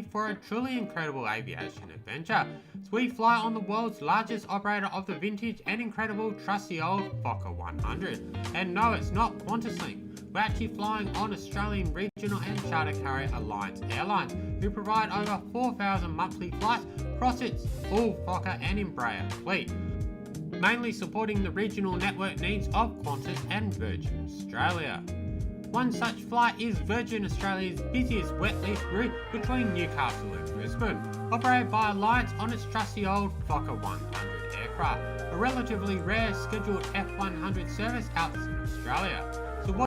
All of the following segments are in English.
for a truly incredible aviation adventure. So we fly on the world's largest operator of the vintage and incredible trusty old Fokker 100. And no, it's not QantasLink. We're actually flying on Australian regional and charter carrier Alliance Airlines, who provide over 4,000 monthly flights across its full Fokker and Embraer fleet, mainly supporting the regional network needs of Qantas and Virgin Australia. One such flight is Virgin Australia's busiest wet lease route between Newcastle and Brisbane, operated by Alliance on its trusty old Fokker 100 aircraft, a relatively rare scheduled F100 service outside Australia. So what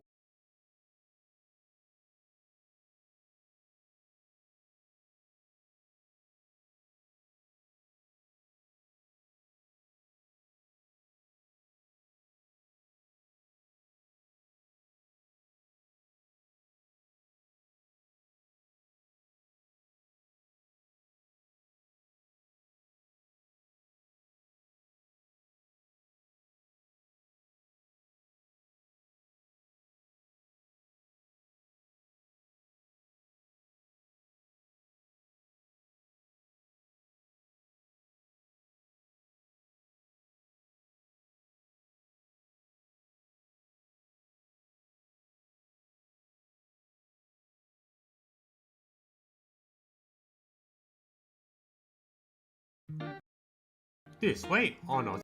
this week on Aussie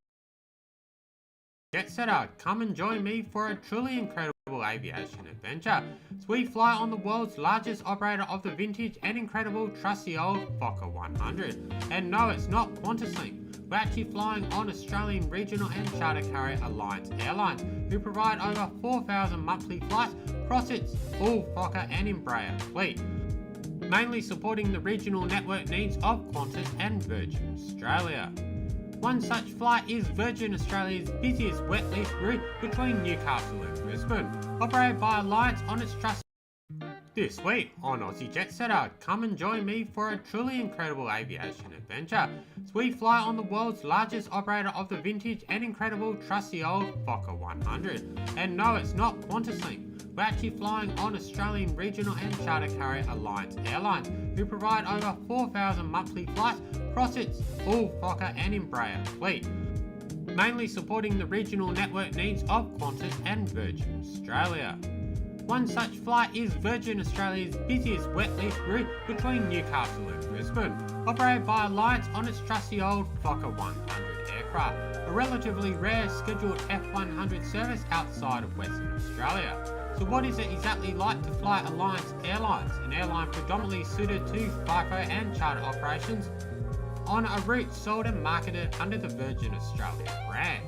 JetSetter, come and join me for a truly incredible aviation adventure. So we fly on the world's largest operator of the vintage and incredible trusty old Fokker 100. And no, it's not QantasLink. We're actually flying on Australian regional and charter carrier Alliance Airlines, who provide over 4,000 monthly flights across its full Fokker and Embraer fleet, mainly supporting the regional network needs of Qantas and Virgin Australia. One such flight is Virgin Australia's busiest wet lease route between Newcastle and Brisbane, operated by Alliance on its trusty. This week on Aussie JetSetter, come and join me for a truly incredible aviation adventure. So we fly on the world's largest operator of the vintage and incredible trusty old Fokker 100. And no, it's not QantasLink. We're actually flying on Australian regional and charter carrier Alliance Airlines, who provide over 4,000 monthly flights across its full Fokker and Embraer fleet, mainly supporting the regional network needs of Qantas and Virgin Australia. One such flight is Virgin Australia's busiest wet lease route between Newcastle and Brisbane, operated by Alliance on its trusty old Fokker 100 aircraft, a relatively rare scheduled F100 service outside of Western Australia. So what is it exactly like to fly Alliance Airlines, an airline predominantly suited to FIFO and charter operations, on a route sold and marketed under the Virgin Australia brand?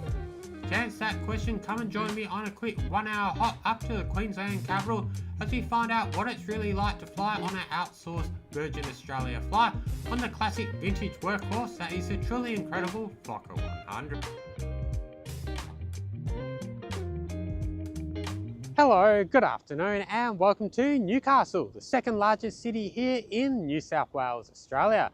To answer that question, come and join me on a quick 1 hour hop up to the Queensland capital as we find out what it's really like to fly on an outsourced Virgin Australia flight on the classic vintage workhorse that is the truly incredible Fokker 100. Hello, good afternoon and welcome to Newcastle, the second largest city here in New South Wales, Australia.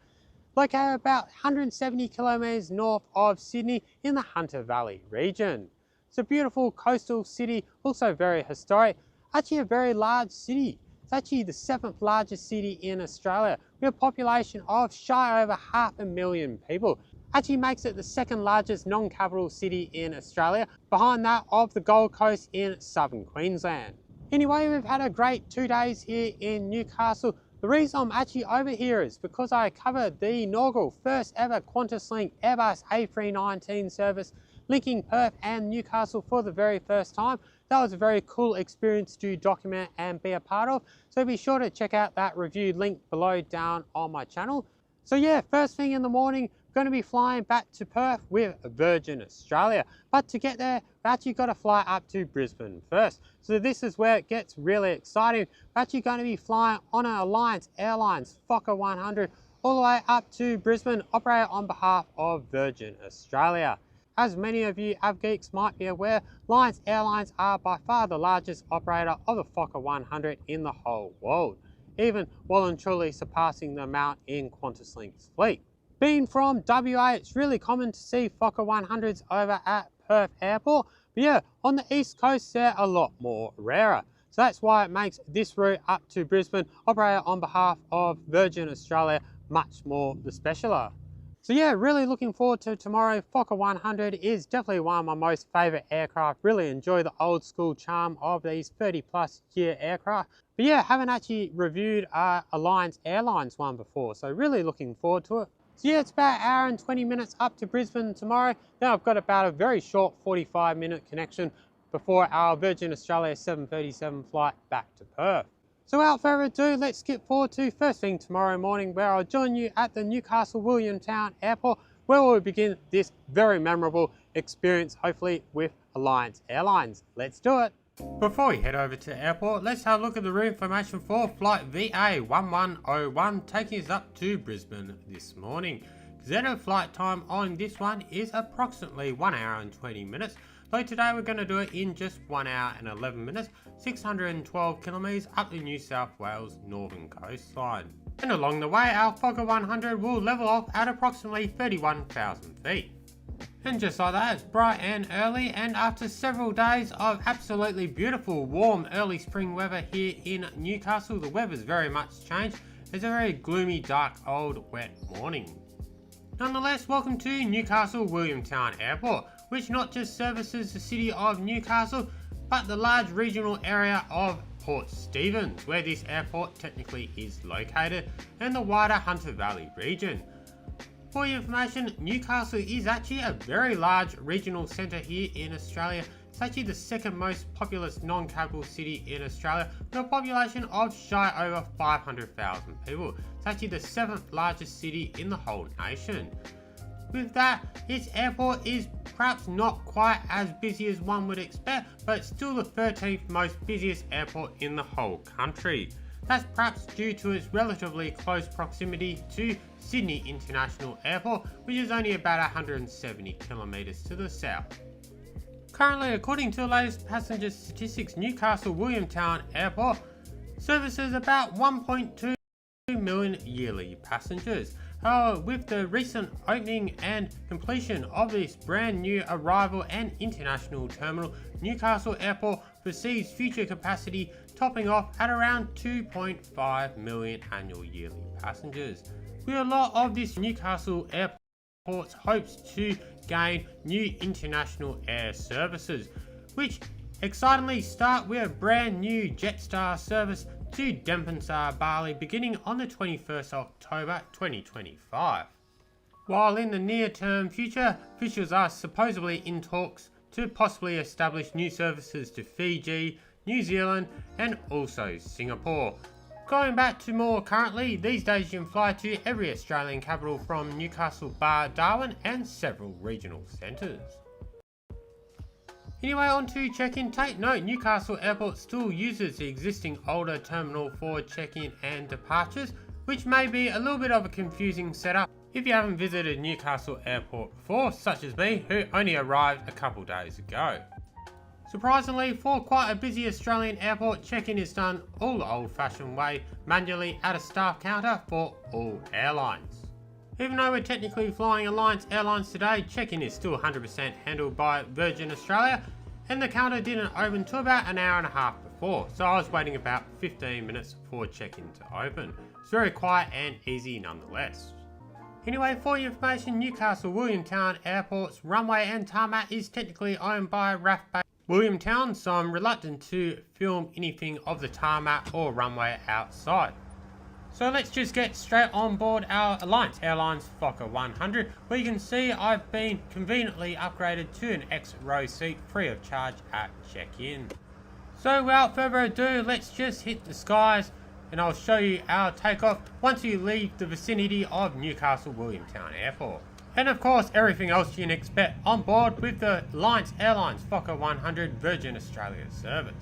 Located about 170 kilometres north of Sydney in the Hunter Valley region. It's a beautiful coastal city, also very historic, actually a very large city. It's actually the 7th largest city in Australia with a population of shy over 500,000 people. Actually makes it the second largest non-capital city in Australia, behind that of the Gold Coast in southern Queensland. Anyway, we've had a great 2 days here in Newcastle. The reason I'm actually over here is because I covered the inaugural first ever QantasLink Airbus A319 service linking Perth and Newcastle for the very first time. That was a very cool experience to document and be a part of. So be sure to check out that review link below down on my channel. So yeah, first thing in the morning, going to be flying back to Perth with Virgin Australia. But to get there, we've actually got to fly up to Brisbane first. So this is where it gets really exciting. We're actually going to be flying on an Alliance Airlines Fokker 100 all the way up to Brisbane, operated on behalf of Virgin Australia. As many of you avgeeks might be aware, Alliance Airlines are by far the largest operator of the Fokker 100 in the whole world, even well and truly surpassing the amount in QantasLink's fleet. Being from WA, it's really common to see Fokker 100s over at Perth Airport, but yeah, on the east coast they're a lot more rarer. So that's why it makes this route up to Brisbane, operated on behalf of Virgin Australia, much more the specialer. So yeah, really looking forward to tomorrow. Fokker 100 is definitely one of my most favourite aircraft. Really enjoy the old school charm of these 30+ year aircraft. But yeah, haven't actually reviewed Alliance Airlines one before, so really looking forward to it. So yeah, it's about an hour and 20 minutes up to Brisbane tomorrow. Then I've got about a very short 45-minute connection before our Virgin Australia 737 flight back to Perth. So without further ado, let's skip forward to first thing tomorrow morning, where I'll join you at the Newcastle Williamtown Airport, where we'll begin this very memorable experience, hopefully with Alliance Airlines. Let's do it. Before we head over to the airport, let's have a look at the route information for flight VA1101 taking us up to Brisbane this morning. Zeta flight time on this one is approximately 1 hour and 20 minutes. So today we're going to do it in just 1 hour and 11 minutes, 612 kilometres up the New South Wales northern coastline. And along the way, our Fokker 100 will level off at approximately 31,000 feet. And just like that, it's bright and early, and after several days of absolutely beautiful, warm, early spring weather here in Newcastle, the weather's very much changed. It's a very gloomy, dark, old, wet morning. Nonetheless, welcome to Newcastle Williamtown Airport, which not just services the city of Newcastle, but the large regional area of Port Stephens, where this airport technically is located, and the wider Hunter Valley region. For your information, Newcastle is actually a very large regional centre here in Australia. It's actually the second most populous non-capital city in Australia, with a population of shy over 500,000 people. It's actually the 7th largest city in the whole nation. With that, its airport is perhaps not quite as busy as one would expect, but it's still the 13th most busiest airport in the whole country. That's perhaps due to its relatively close proximity to Sydney International Airport, which is only about 170 kilometres to the south. Currently, according to the latest passenger statistics, Newcastle Williamtown Airport services about 1.2 million yearly passengers. However, with the recent opening and completion of this brand new arrival and international terminal, Newcastle Airport foresees future capacity topping off at around 2.5 million annual yearly passengers. With a lot of this Newcastle Airport's hopes to gain new international air services, which excitingly start with a brand new Jetstar service to Denpasar, Bali, beginning on the 21st October 2025. While in the near-term future, officials are supposedly in talks to possibly establish new services to Fiji, New Zealand, and also Singapore. Going back to more currently, these days you can fly to every Australian capital from Newcastle bar Darwin and several regional centres. Anyway, on to check-in. Take note, Newcastle Airport still uses the existing older terminal for check-in and departures, which may be a little bit of a confusing setup if you haven't visited Newcastle Airport before, such as me, who only arrived a couple days ago. Surprisingly, for quite a busy Australian airport, check-in is done all the old-fashioned way, manually at a staff counter for all airlines. Even though we're technically flying Alliance Airlines today, check-in is still 100% handled by Virgin Australia, and the counter didn't open till about an hour and a half before, so I was waiting about 15 minutes for check-in to open. It's very quiet and easy nonetheless. Anyway, for your information, Newcastle Williamtown Airport's runway and tarmac is technically owned by RAF Base Williamtown, so I'm reluctant to film anything of the tarmac or runway outside. So let's just get straight on board our Alliance Airlines Fokker 100, where you can see I've been conveniently upgraded to an X-row seat free of charge at check-in. So without further ado, let's just hit the skies and I'll show you our takeoff once you leave the vicinity of Newcastle Williamtown Airport. And of course, everything else you can expect on board with the Alliance Airlines Fokker 100 Virgin Australia service.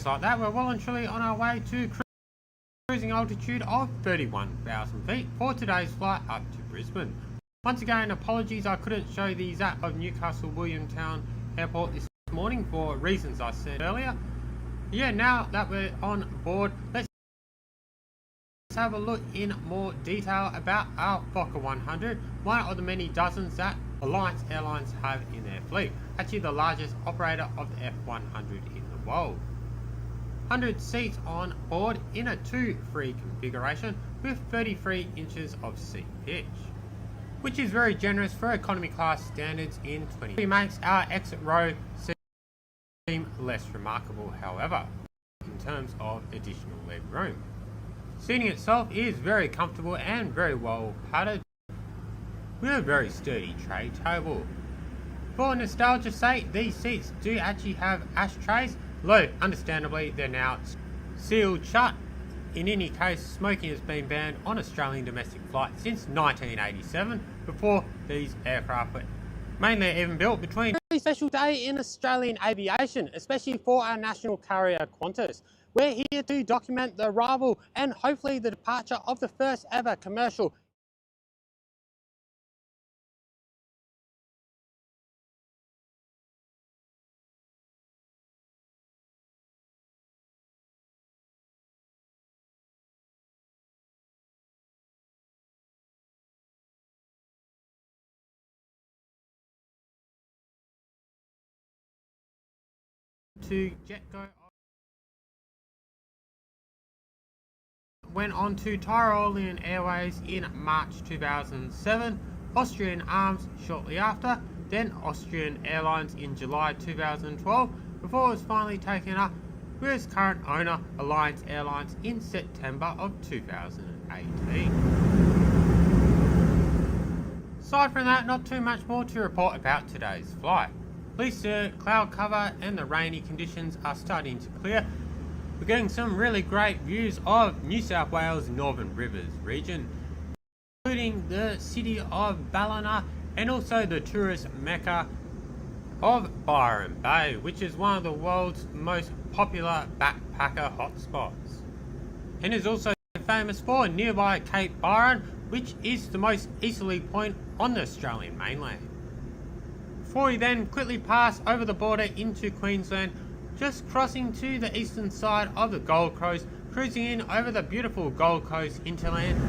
just like that, we're well and truly on our way to cruising altitude of 31,000 feet for today's flight up to Brisbane. Once again, apologies I couldn't show the ZAP of Newcastle Williamstown Airport this morning for reasons I said earlier. Yeah, now that we're on board, let's have a look in more detail about our Fokker 100, one of the many dozens that Alliance Airlines have in their fleet, actually the largest operator of the F100 in the world. 100 seats on board in a 2-free configuration with 33 inches of seat pitch, which is very generous for economy class standards in 2020. It makes our exit row seem less remarkable, however, in terms of additional leg room. Seating itself is very comfortable and very well padded with a very sturdy tray table. For nostalgia's sake, these seats do actually have ashtrays, though understandably they're now sealed shut. In any case, smoking has been banned on Australian domestic flights since 1987, before these aircraft were mainly even built between. A very special day in Australian aviation, especially for our national carrier Qantas. We're here to document the arrival and hopefully the departure of the first ever commercial to JetGo. Went on to Tyrolean Airways in March 2007, Austrian Arms shortly after, then Austrian Airlines in July 2012, before it was finally taken up with its current owner, Alliance Airlines, in September of 2018. Aside from that, not too much more to report about today's flight. At least the cloud cover and the rainy conditions are starting to clear. We're getting some really great views of New South Wales Northern Rivers region, including the city of Ballina and also the tourist mecca of Byron Bay, which is one of the world's most popular backpacker hotspots, and is also famous for nearby Cape Byron, which is the most easterly point on the Australian mainland. Before we then quickly pass over the border into Queensland, just crossing to the eastern side of the Gold Coast, cruising in over the beautiful Gold Coast hinterland.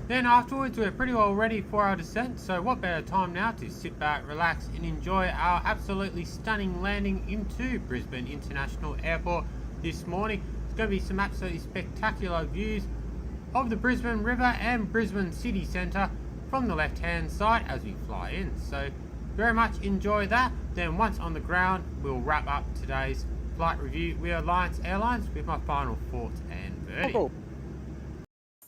Then afterwards we're pretty well ready for our descent, so what better time now to sit back, relax and enjoy our absolutely stunning landing into Brisbane International Airport this morning. It's going to be some absolutely spectacular views of the Brisbane River and Brisbane City Centre from the left hand side as we fly in, so very much enjoy that. Then once on the ground, we'll wrap up today's flight review with Alliance Airlines with my final thoughts and verdict.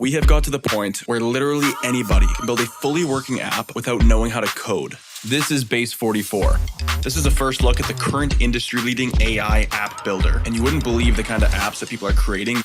We have got to the point where literally anybody can build a fully working app without knowing how to code. This is Base 44. This is a first look at the current industry-leading AI app builder, and you wouldn't believe the kind of apps that people are creating.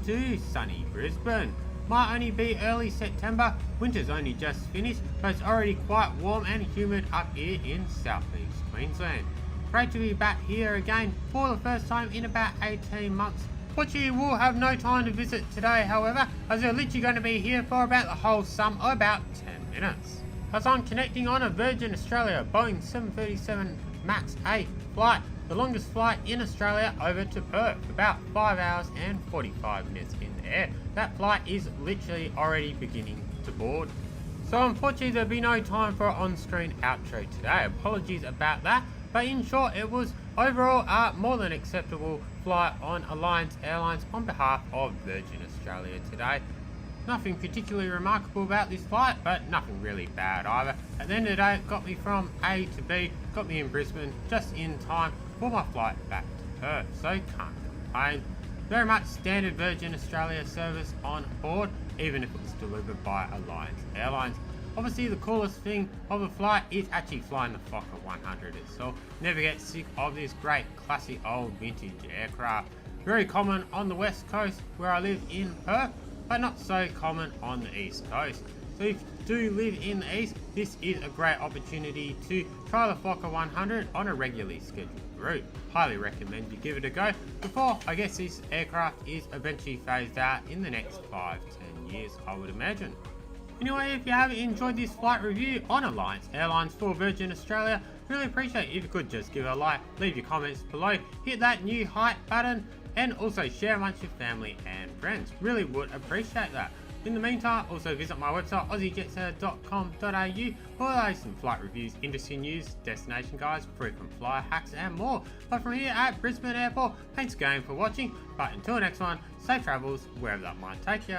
to sunny Brisbane. Might only be early September, winter's only just finished, but it's already quite warm and humid up here in southeast Queensland. Great to be back here again for the first time in about 18 months. Fortunately, we'll have no time to visit today, however, as we're literally going to be here for about the whole sum of about 10 minutes. As I'm connecting on a Virgin Australia Boeing 737 MAX 8 flight, the longest flight in Australia over to Perth, about 5 hours and 45 minutes in the air. That flight is literally already beginning to board. So unfortunately there'll be no time for an on-screen outro today, apologies about that, but in short it was overall a more than acceptable flight on Alliance Airlines on behalf of Virgin Australia today. Nothing particularly remarkable about this flight, but nothing really bad either. At the end of the day, it got me from A to B, got me in Brisbane just in time for my flight back to Perth, so can't complain. Very much standard Virgin Australia service on board, even if it was delivered by Alliance Airlines. Obviously the coolest thing of the flight is actually flying the Fokker 100 itself. Never get sick of this great classic old vintage aircraft. Very common on the west coast where I live in Perth, but not so common on the east coast. So if you do live in the east, this is a great opportunity to try the Fokker 100 on a regularly scheduled route. Highly recommend you give it a go before I guess this aircraft is eventually phased out in the next 5-10 years, I would imagine. Anyway, if you have enjoyed this flight review on Alliance Airlines for Virgin Australia, really appreciate it if you could just give it a like, leave your comments below, hit that new hype button, and also share amongst your family and friends. Really would appreciate that. In the meantime, also visit my website aussiejetsetter.com.au for some flight reviews, industry news, destination guides, frequent flyer hacks and more. But from here at Brisbane Airport, thanks again for watching, but until next one, safe travels wherever that might take you.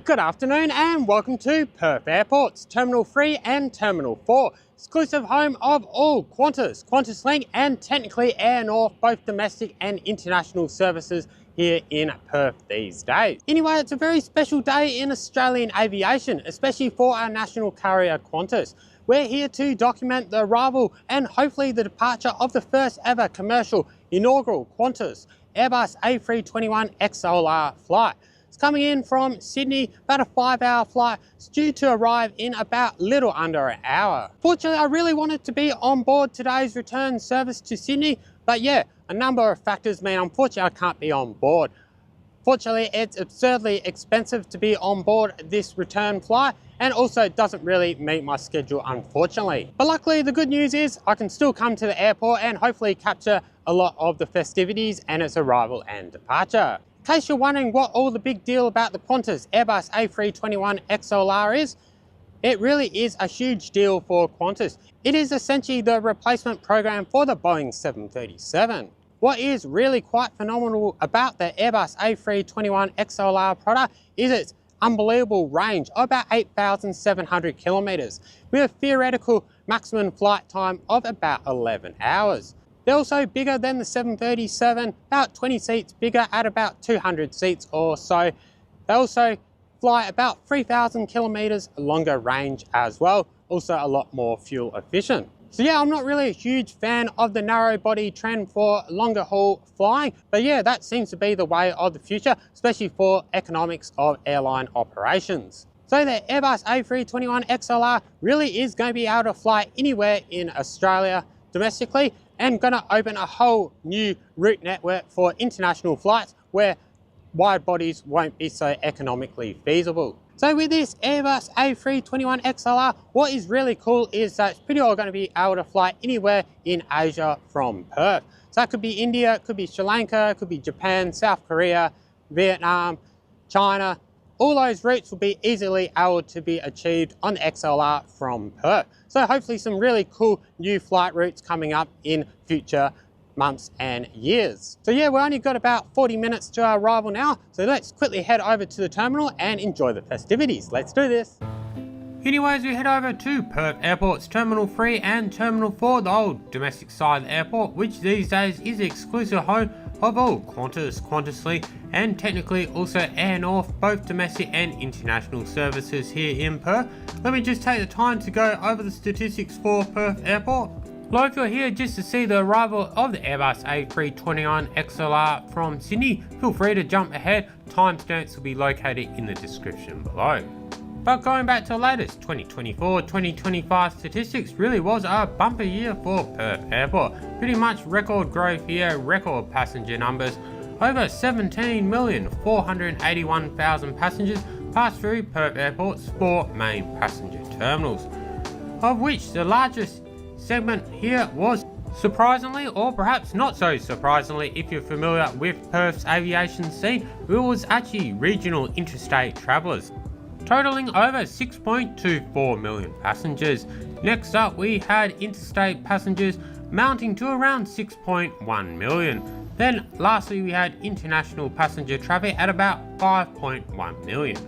Good afternoon and welcome to Perth Airport's Terminal 3 and Terminal 4, exclusive home of all Qantas, Qantas Link and technically Air North, both domestic and international services here in Perth these days. Anyway, it's a very special day in Australian aviation, especially for our national carrier Qantas. We're here to document the arrival and hopefully the departure of the first ever commercial inaugural Qantas Airbus A321XLR flight. It's coming in from Sydney, about a 5-hour flight. It's due to arrive in about little under an hour. Fortunately, I really wanted to be on board today's return service to Sydney, but yeah, a number of factors mean unfortunately I can't be on board. Fortunately, it's absurdly expensive to be on board this return flight, and also it doesn't really meet my schedule, unfortunately. But luckily, the good news is I can still come to the airport and hopefully capture a lot of the festivities and its arrival and departure. In case you're wondering what all the big deal about the Qantas Airbus A321XLR is, it really is a huge deal for Qantas. It is essentially the replacement program for the Boeing 737. What is really quite phenomenal about the Airbus A321XLR product is its unbelievable range of about 8,700 kilometers with a theoretical maximum flight time of about 11 hours. They're also bigger than the 737, about 20 seats bigger at about 200 seats or so. They also fly about 3,000 kilometers longer range as well, also a lot more fuel efficient. So yeah, I'm not really a huge fan of the narrow body trend for longer haul flying, but yeah, that seems to be the way of the future, especially for economics of airline operations. So the Airbus A321XLR really is going to be able to fly anywhere in Australia domestically, and going to open a whole new route network for international flights where wide bodies won't be so economically feasible. So with this Airbus A321XLR, what is really cool is that it's pretty well going to be able to fly anywhere in Asia from Perth. So that could be India, it could be Sri Lanka, it could be Japan, South Korea, Vietnam, China, all those routes will be easily able to be achieved on the XLR from Perth. So hopefully some really cool new flight routes coming up in future months and years. So yeah, we only got about 40 minutes to our arrival now, so let's quickly head over to the terminal and enjoy the festivities. Let's do this. Anyways, we head over to Perth Airport's Terminal 3 and Terminal 4, the old domestic side of the airport, which these days is the exclusive home of all Qantas, QantasLink, and technically also Air North, both domestic and international services here in Perth. Let me just take the time to go over the statistics for Perth Airport. Well, if you're here just to see the arrival of the Airbus A321 XLR from Sydney, feel free to jump ahead. Timestamps will be located in the description below. But going back to the latest 2024-2025 statistics, really was a bumper year for Perth Airport. Pretty much record growth here, record passenger numbers. Over 17,481,000 passengers passed through Perth Airport's 4 main passenger terminals, of which the largest segment here was, surprisingly, or perhaps not so surprisingly if you're familiar with Perth's aviation scene, it was actually regional interstate travellers, totaling over 6.24 million passengers. Next up we had interstate passengers mounting to around 6.1 million. Then lastly we had international passenger traffic at about 5.1 million.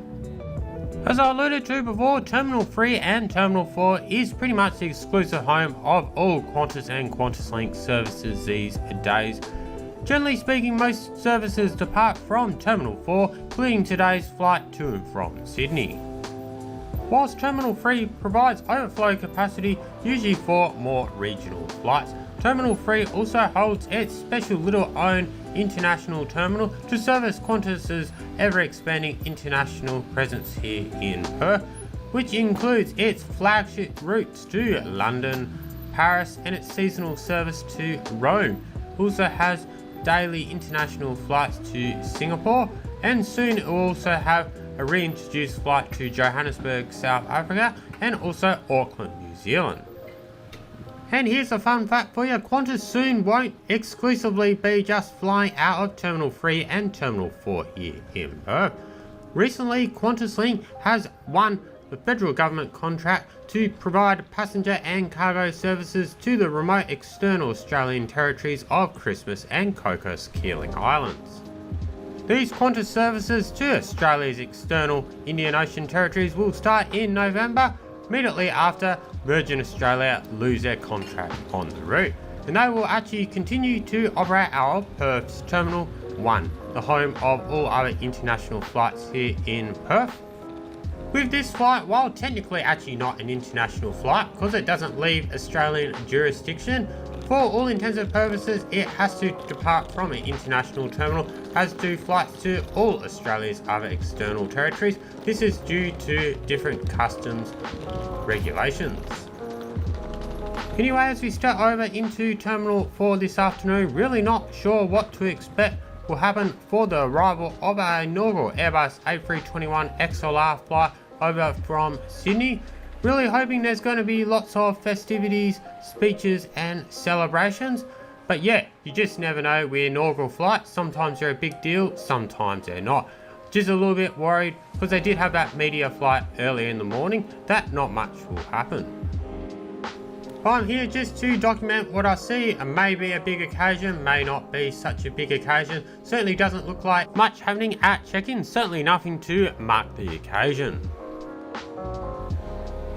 As I alluded to before, Terminal 3 and Terminal 4 is pretty much the exclusive home of all Qantas and QantasLink services these days. Generally speaking, most services depart from Terminal 4, including today's flight to and from Sydney. Whilst Terminal 3 provides overflow capacity, usually for more regional flights, Terminal 3 also holds its special little own international terminal to service Qantas's ever-expanding international presence here in Perth, which includes its flagship routes to London, Paris, and its seasonal service to Rome. Also has daily international flights to Singapore, and soon it will also have a reintroduced flight to Johannesburg, South Africa, and also Auckland, New Zealand. And here's a fun fact for you, Qantas soon won't exclusively be just flying out of Terminal 3 and Terminal 4 here in Perth. Recently, QantasLink has won the federal government contract to provide passenger and cargo services to the remote external Australian territories of Christmas and Cocos Keeling Islands. These Qantas services to Australia's external Indian Ocean territories will start in November, immediately after Virgin Australia lose their contract on the route. And they will actually continue to operate out of Perth's Terminal 1, the home of all other international flights here in Perth. With this flight, while technically actually not an international flight because it doesn't leave Australian jurisdiction, for all intents and purposes it has to depart from an international terminal, as do flights to all Australia's other external territories. This is due to different customs regulations. Anyway, as we step over into Terminal 4 this afternoon, really not sure what to expect will happen for the arrival of our inaugural Airbus A321 XLR flight over from Sydney. Really hoping there's going to be lots of festivities, speeches and celebrations. But yeah, you just never know with inaugural flights. Sometimes they're a big deal, sometimes they're not. Just a little bit worried because they did have that media flight early in the morning that not much will happen. I'm here just to document what I see. It may be a big occasion, may not be such a big occasion. Certainly doesn't look like much happening at check-in, certainly nothing to mark the occasion.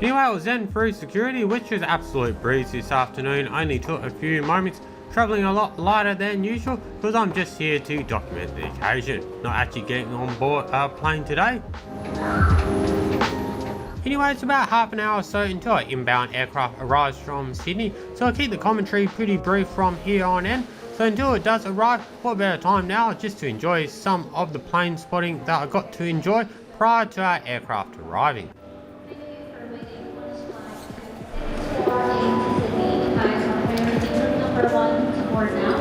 Anyway, I was then through security, which was absolute breeze this afternoon. Only took a few moments, travelling a lot lighter than usual because I'm just here to document the occasion, not actually getting on board a plane today. Anyway, it's about half an hour or so until our inbound aircraft arrives from Sydney, so I'll keep the commentary pretty brief from here on in. So until it does arrive, what better time now just to enjoy some of the plane spotting that I got to enjoy prior to our aircraft arriving. Number 1 to board now.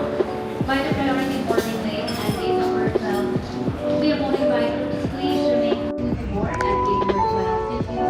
By the priority boarding lane at gate number 12. Will be a boarding by groups. Please remain to board at gate number 12. Thank you.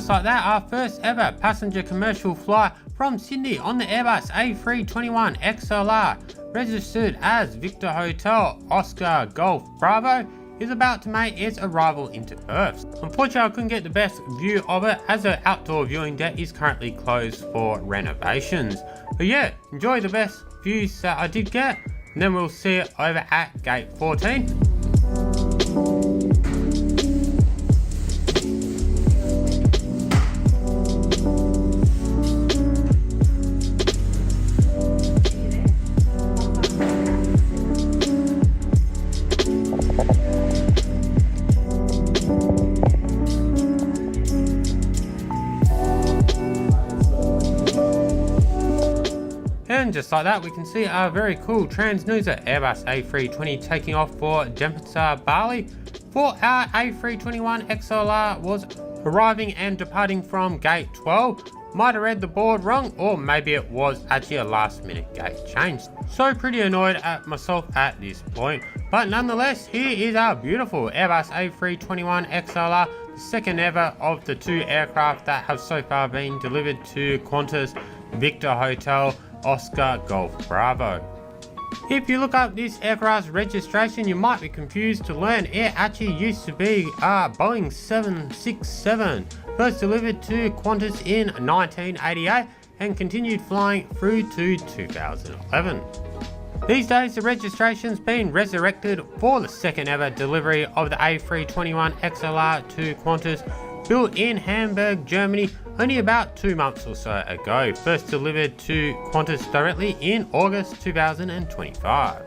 just like that, our first ever passenger commercial flight from Sydney on the Airbus A321 XLR, registered as Victor Hotel Oscar Golf Bravo, is about to make its arrival into Perth. Unfortunately, I couldn't get the best view of it as the outdoor viewing deck is currently closed for renovations. But yeah, enjoy the best views that I did get, and then we'll see it over at gate 14. And just like that, we can see our very cool transnuser Airbus A320 taking off for Denpasar, Bali. For our A321 XLR was arriving and departing from gate 12. Might have read the board wrong, or maybe it was actually a last minute gate change. So pretty annoyed at myself at this point. But nonetheless, here is our beautiful Airbus A321 XLR, the second ever of the two aircraft that have so far been delivered to Qantas Victor Hotel Oscar Golf Bravo. If you look up this aircraft's registration, you might be confused to learn it actually used to be a Boeing 767, first delivered to Qantas in 1988 and continued flying through to 2011. These days, the registration's been resurrected for the second ever delivery of the A321 XLR to Qantas, built in Hamburg, Germany, only about 2 months or so ago, first delivered to Qantas directly in August 2025.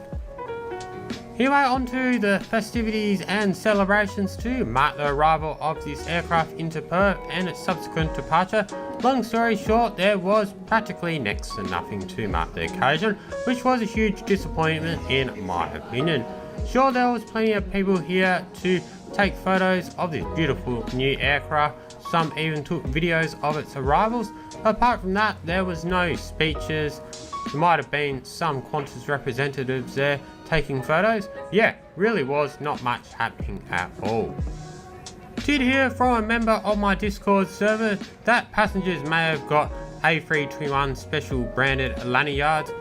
Anyway, on to the festivities and celebrations to mark the arrival of this aircraft into Perth and its subsequent departure. Long story short, there was practically next to nothing to mark the occasion, which was a huge disappointment in my opinion. Sure, there was plenty of people here to take photos of this beautiful new aircraft. Some even took videos of its arrivals, but apart from that, there was no speeches. There might have been some Qantas representatives there taking photos. Yeah, really was not much happening at all. Did hear from a member of my Discord server that passengers may have got A321 special branded lanyards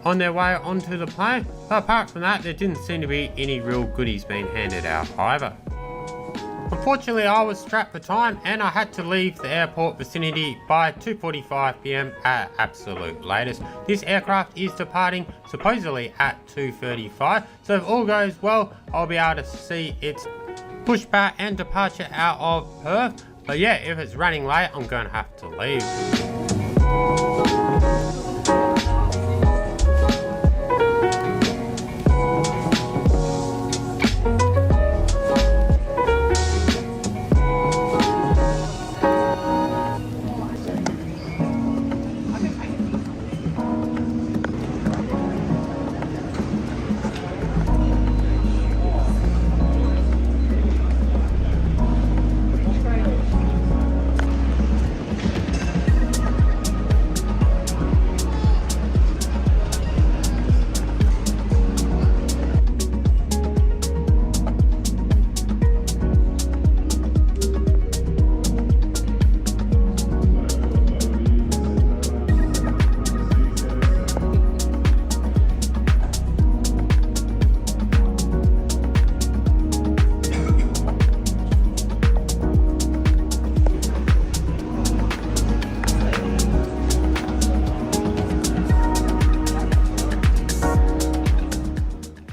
on their way onto the plane, but apart from that, there didn't seem to be any real goodies being handed out either. Unfortunately, I was strapped for time and I had to leave the airport vicinity by 2:45 PM at absolute latest. This aircraft is departing supposedly at 2:35, so if all goes well, I'll be able to see its pushback and departure out of Perth. But yeah, if it's running late, I'm going to have to leave.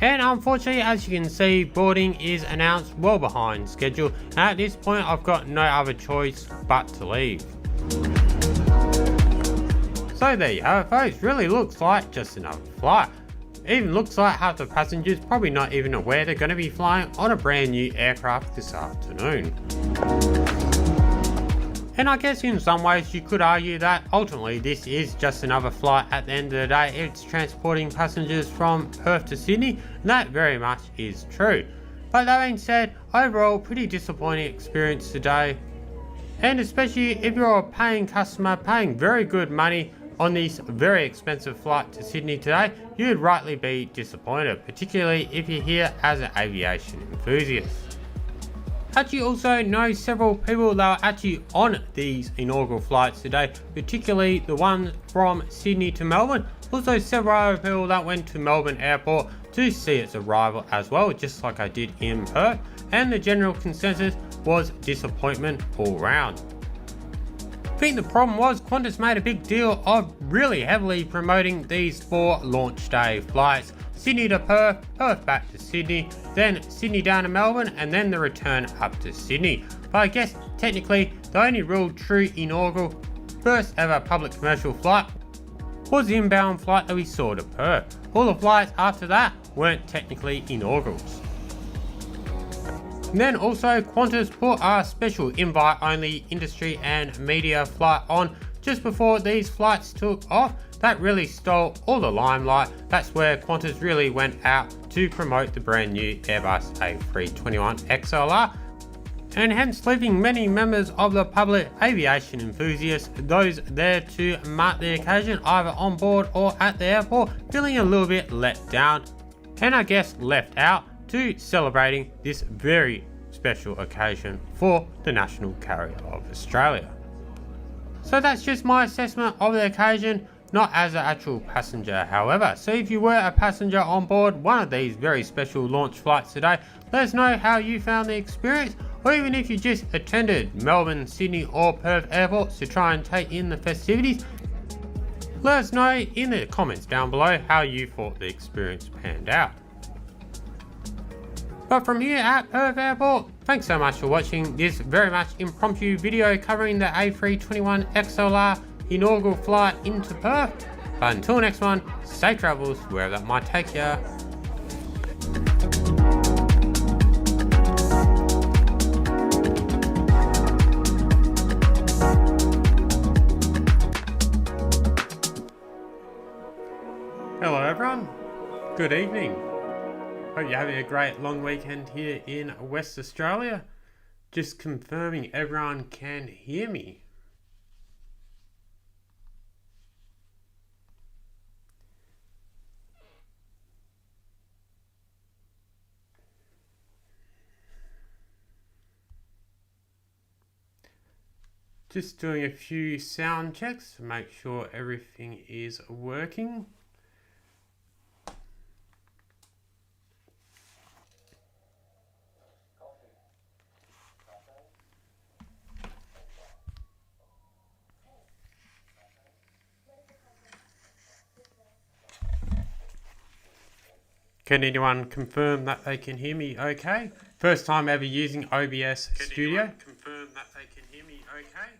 And unfortunately, as you can see, boarding is announced well behind schedule, and at this point I've got no other choice but to leave. So there you have it folks, really looks like just another flight. Even looks like half the passengers probably not even aware they're going to be flying on a brand new aircraft this afternoon. And I guess in some ways you could argue that ultimately this is just another flight at the end of the day. It's transporting passengers from Perth to Sydney, and that very much is true. But that being said, overall pretty disappointing experience today. And especially if you're a paying customer paying very good money on this very expensive flight to Sydney today, you'd rightly be disappointed, particularly if you're here as an aviation enthusiast. actually also know several people that are actually on these inaugural flights today, particularly the one from Sydney to Melbourne. Also several other people that went to Melbourne Airport to see its arrival as well, just like I did in Perth, and the general consensus was disappointment all round. I think the problem was Qantas made a big deal of really heavily promoting these 4 launch day flights. Sydney to Perth, Perth back to Sydney, then Sydney down to Melbourne, and then the return up to Sydney. But I guess technically the only real true inaugural first ever public commercial flight was the inbound flight that we saw to Perth. All the flights after that weren't technically inaugurals. And then also Qantas put a special invite only industry and media flight on just before these flights took off. That really stole all the limelight. That's where Qantas really went out to promote the brand new Airbus A321XLR, and hence leaving many members of the public aviation enthusiasts, those there to mark the occasion either on board or at the airport, feeling a little bit let down, and I guess left out to celebrating this very special occasion for the national carrier of Australia. So that's just my assessment of the occasion, not as an actual passenger however. So if you were a passenger on board one of these very special launch flights today, let us know how you found the experience, or even if you just attended Melbourne, Sydney or Perth airports to try and take in the festivities, let us know in the comments down below how you thought the experience panned out. But from here at Perth Airport, thanks so much for watching this very much impromptu video covering the A321XLR inaugural flight into Perth. But until next one, safe travels wherever that might take you. Hello everyone, good evening. Hope you're having a great long weekend here in West Australia. Just confirming everyone can hear me. Just doing a few sound checks to make sure everything is working. Can anyone confirm that they can hear me okay? First time ever using OBS Studio. Anyone confirm that they can hear me okay?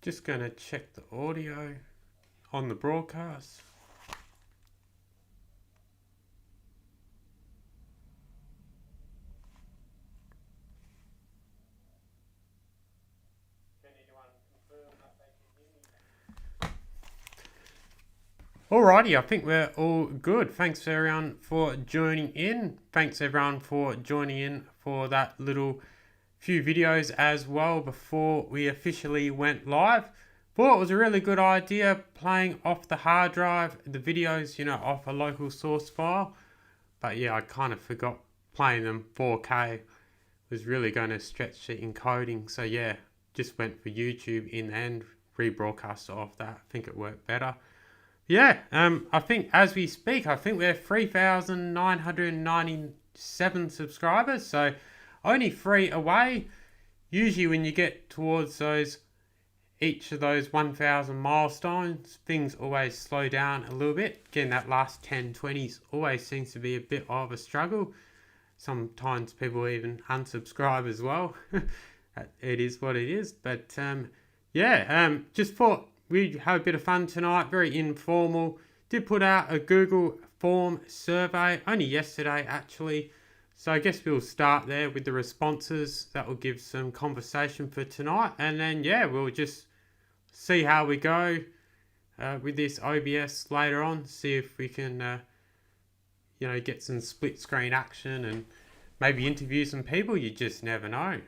Just going to check the audio on the broadcast. Alrighty, I think we're all good. Thanks everyone for joining in. Thanks everyone for joining in for that little few videos as well before we officially went live. Thought it was a really good idea playing off the hard drive, the videos, you know, off a local source file. But yeah, I kind of forgot playing them 4K was really going to stretch the encoding. So yeah, just went for YouTube in the end, rebroadcast off that. I think it worked better. Yeah, I think as we speak, I think we're 3,997 subscribers, so only 3 away. Usually when you get towards each of those 1,000 milestones, things always slow down a little bit. Getting that last 10, 20s always seems to be a bit of a struggle. Sometimes people even unsubscribe as well. It is what it is, but just thought we had a bit of fun tonight, very informal. Did put out a Google form survey only yesterday actually. So I guess we'll start there with the responses. That will give some conversation for tonight. And then yeah, we'll just see how we go with this OBS later on. See if we can get some split screen action and maybe interview some people. You just never know.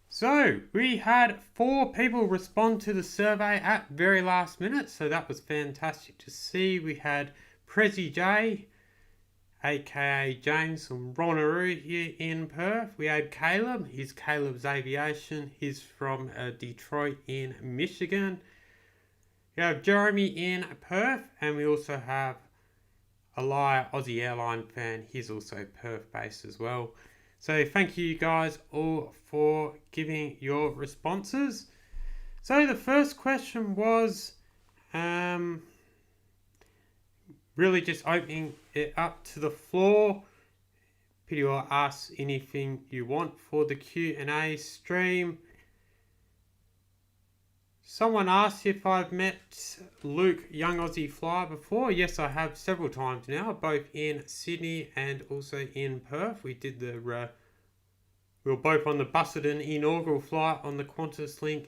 So, we had 4 people respond to the survey at very last minute, so that was fantastic to see. We had Prezi J, aka James from Ronaroo here in Perth. We had Caleb, he's Caleb's Aviation, he's from Detroit in Michigan. We have Jeremy in Perth, and we also have Elia, Aussie airline fan, he's also Perth based as well. So thank you guys all for giving your responses. So the first question was really just opening it up to the floor. People ask anything you want for the Q&A stream. Someone asked if I've met Luke, Young Aussie Flyer, before. Yes, I have several times now, both in Sydney and also in Perth. We did we were both on the Busselton inaugural flight on the QantasLink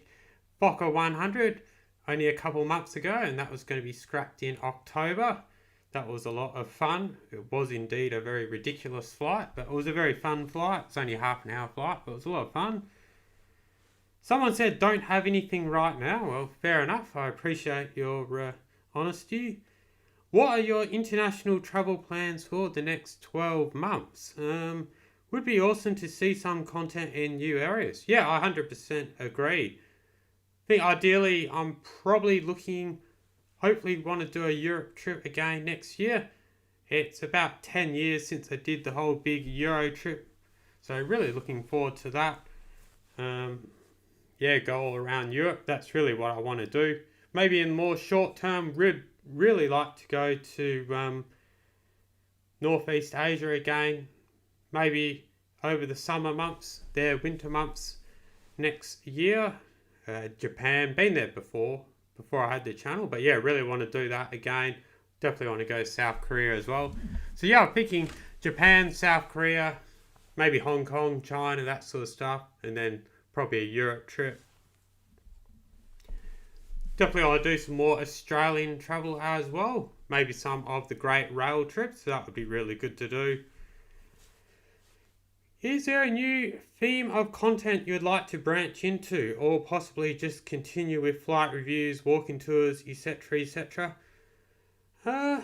Fokker 100 only a couple months ago, and that was going to be scrapped in October. That was a lot of fun. It was indeed a very ridiculous flight, but it was a very fun flight. It's only a half an hour flight, but it was a lot of fun. Someone said, don't have anything right now. Well, fair enough. I appreciate your honesty. What are your international travel plans for the next 12 months? Would be awesome to see some content in new areas. Yeah, I 100% agree. I think ideally I'm probably looking, hopefully want to do a Europe trip again next year. It's about 10 years since I did the whole big Euro trip. So really looking forward to that. Yeah, go all around Europe. That's really what I want to do. Maybe in more short term, really like to go to Northeast Asia again. Maybe over the summer months, their winter months next year. Japan, been there before I had the channel. But yeah, really want to do that again. Definitely want to go to South Korea as well. So yeah, I'm thinking Japan, South Korea, maybe Hong Kong, China, that sort of stuff. And then probably a Europe trip. Definitely want to do some more Australian travel as well. Maybe some of the great rail trips. So that would be really good to do. Is there a new theme of content you'd like to branch into, or possibly just continue with flight reviews, walking tours, etc., etc.? I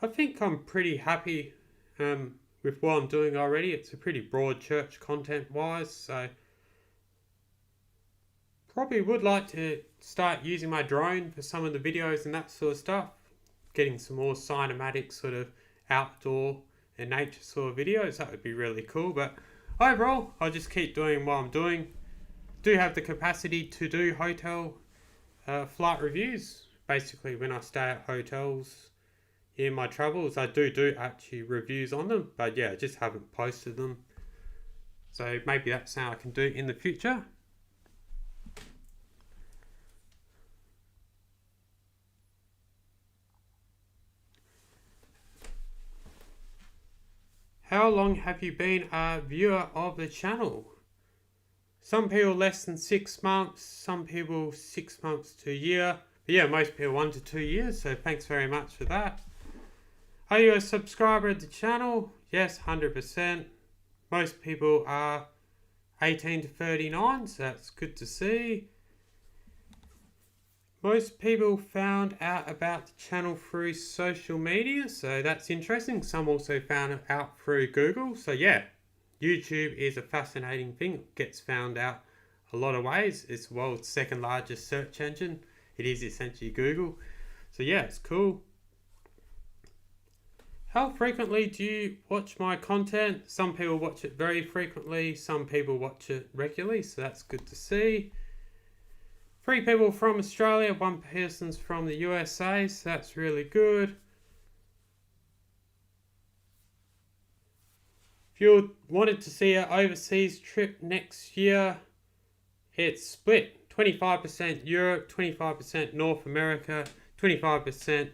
think I'm pretty happy with what I'm doing already. It's a pretty broad church content-wise, so probably would like to start using my drone for some of the videos and that sort of stuff. Getting some more cinematic sort of outdoor and nature sort of videos, that would be really cool. But overall, I'll just keep doing what I'm doing. Do have the capacity to do hotel flight reviews. Basically, when I stay at hotels in my travels, I do actually reviews on them. But yeah, I just haven't posted them. So maybe that's something I can do in the future. How long have you been a viewer of the channel? Some people less than 6 months, some people 6 months to a year. But yeah, most people 1 to 2 years, so thanks very much for that. Are you a subscriber of the channel? Yes, 100%. Most people are 18 to 39, so that's good to see. Most people found out about the channel through social media, so that's interesting. Some also found it out through Google. So yeah, YouTube is a fascinating thing. It gets found out a lot of ways. It's the world's second largest search engine. It is essentially Google. So yeah, it's cool. How frequently do you watch my content? Some people watch it very frequently. Some people watch it regularly, so that's good to see. 3 people from Australia, 1 person's from the USA, so that's really good. If you wanted to see an overseas trip next year, it's split. 25% Europe, 25% North America, 25%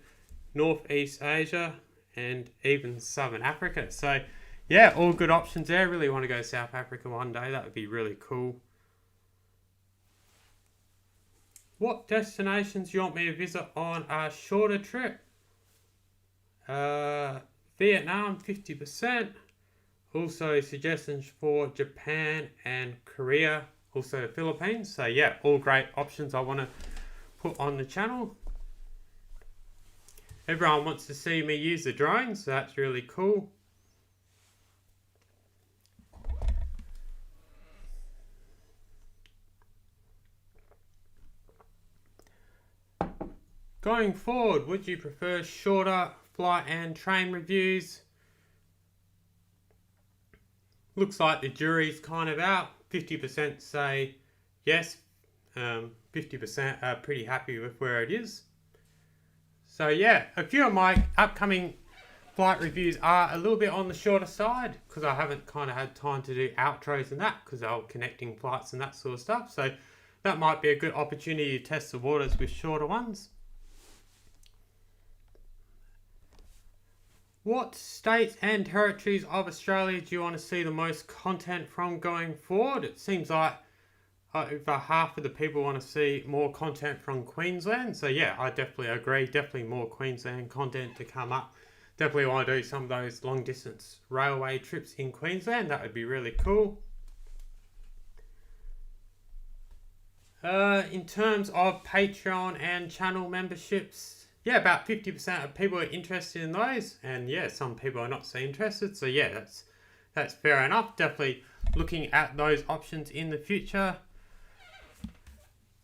Northeast Asia, and even Southern Africa. So yeah, all good options there. Really want to go to South Africa one day. That would be really cool. What destinations do you want me to visit on a shorter trip? Vietnam 50%. Also suggestions for Japan and Korea, also the Philippines. So yeah, all great options I want to put on the channel. Everyone wants to see me use the drone, so that's really cool. Going forward, would you prefer shorter flight and train reviews? Looks like the jury's kind of out. 50% say yes, 50% are pretty happy with where it is. So yeah, a few of my upcoming flight reviews are a little bit on the shorter side because I haven't kind of had time to do outros and that because they're connecting flights and that sort of stuff. So that might be a good opportunity to test the waters with shorter ones. What states and territories of Australia do you want to see the most content from going forward? It seems like over half of the people want to see more content from Queensland. So yeah, I definitely agree. Definitely more Queensland content to come up. Definitely want to do some of those long distance railway trips in Queensland. That would be really cool. In terms of Patreon and channel memberships, yeah, about 50% of people are interested in those, and yeah, some people are not so interested. So yeah, that's fair enough. Definitely looking at those options in the future.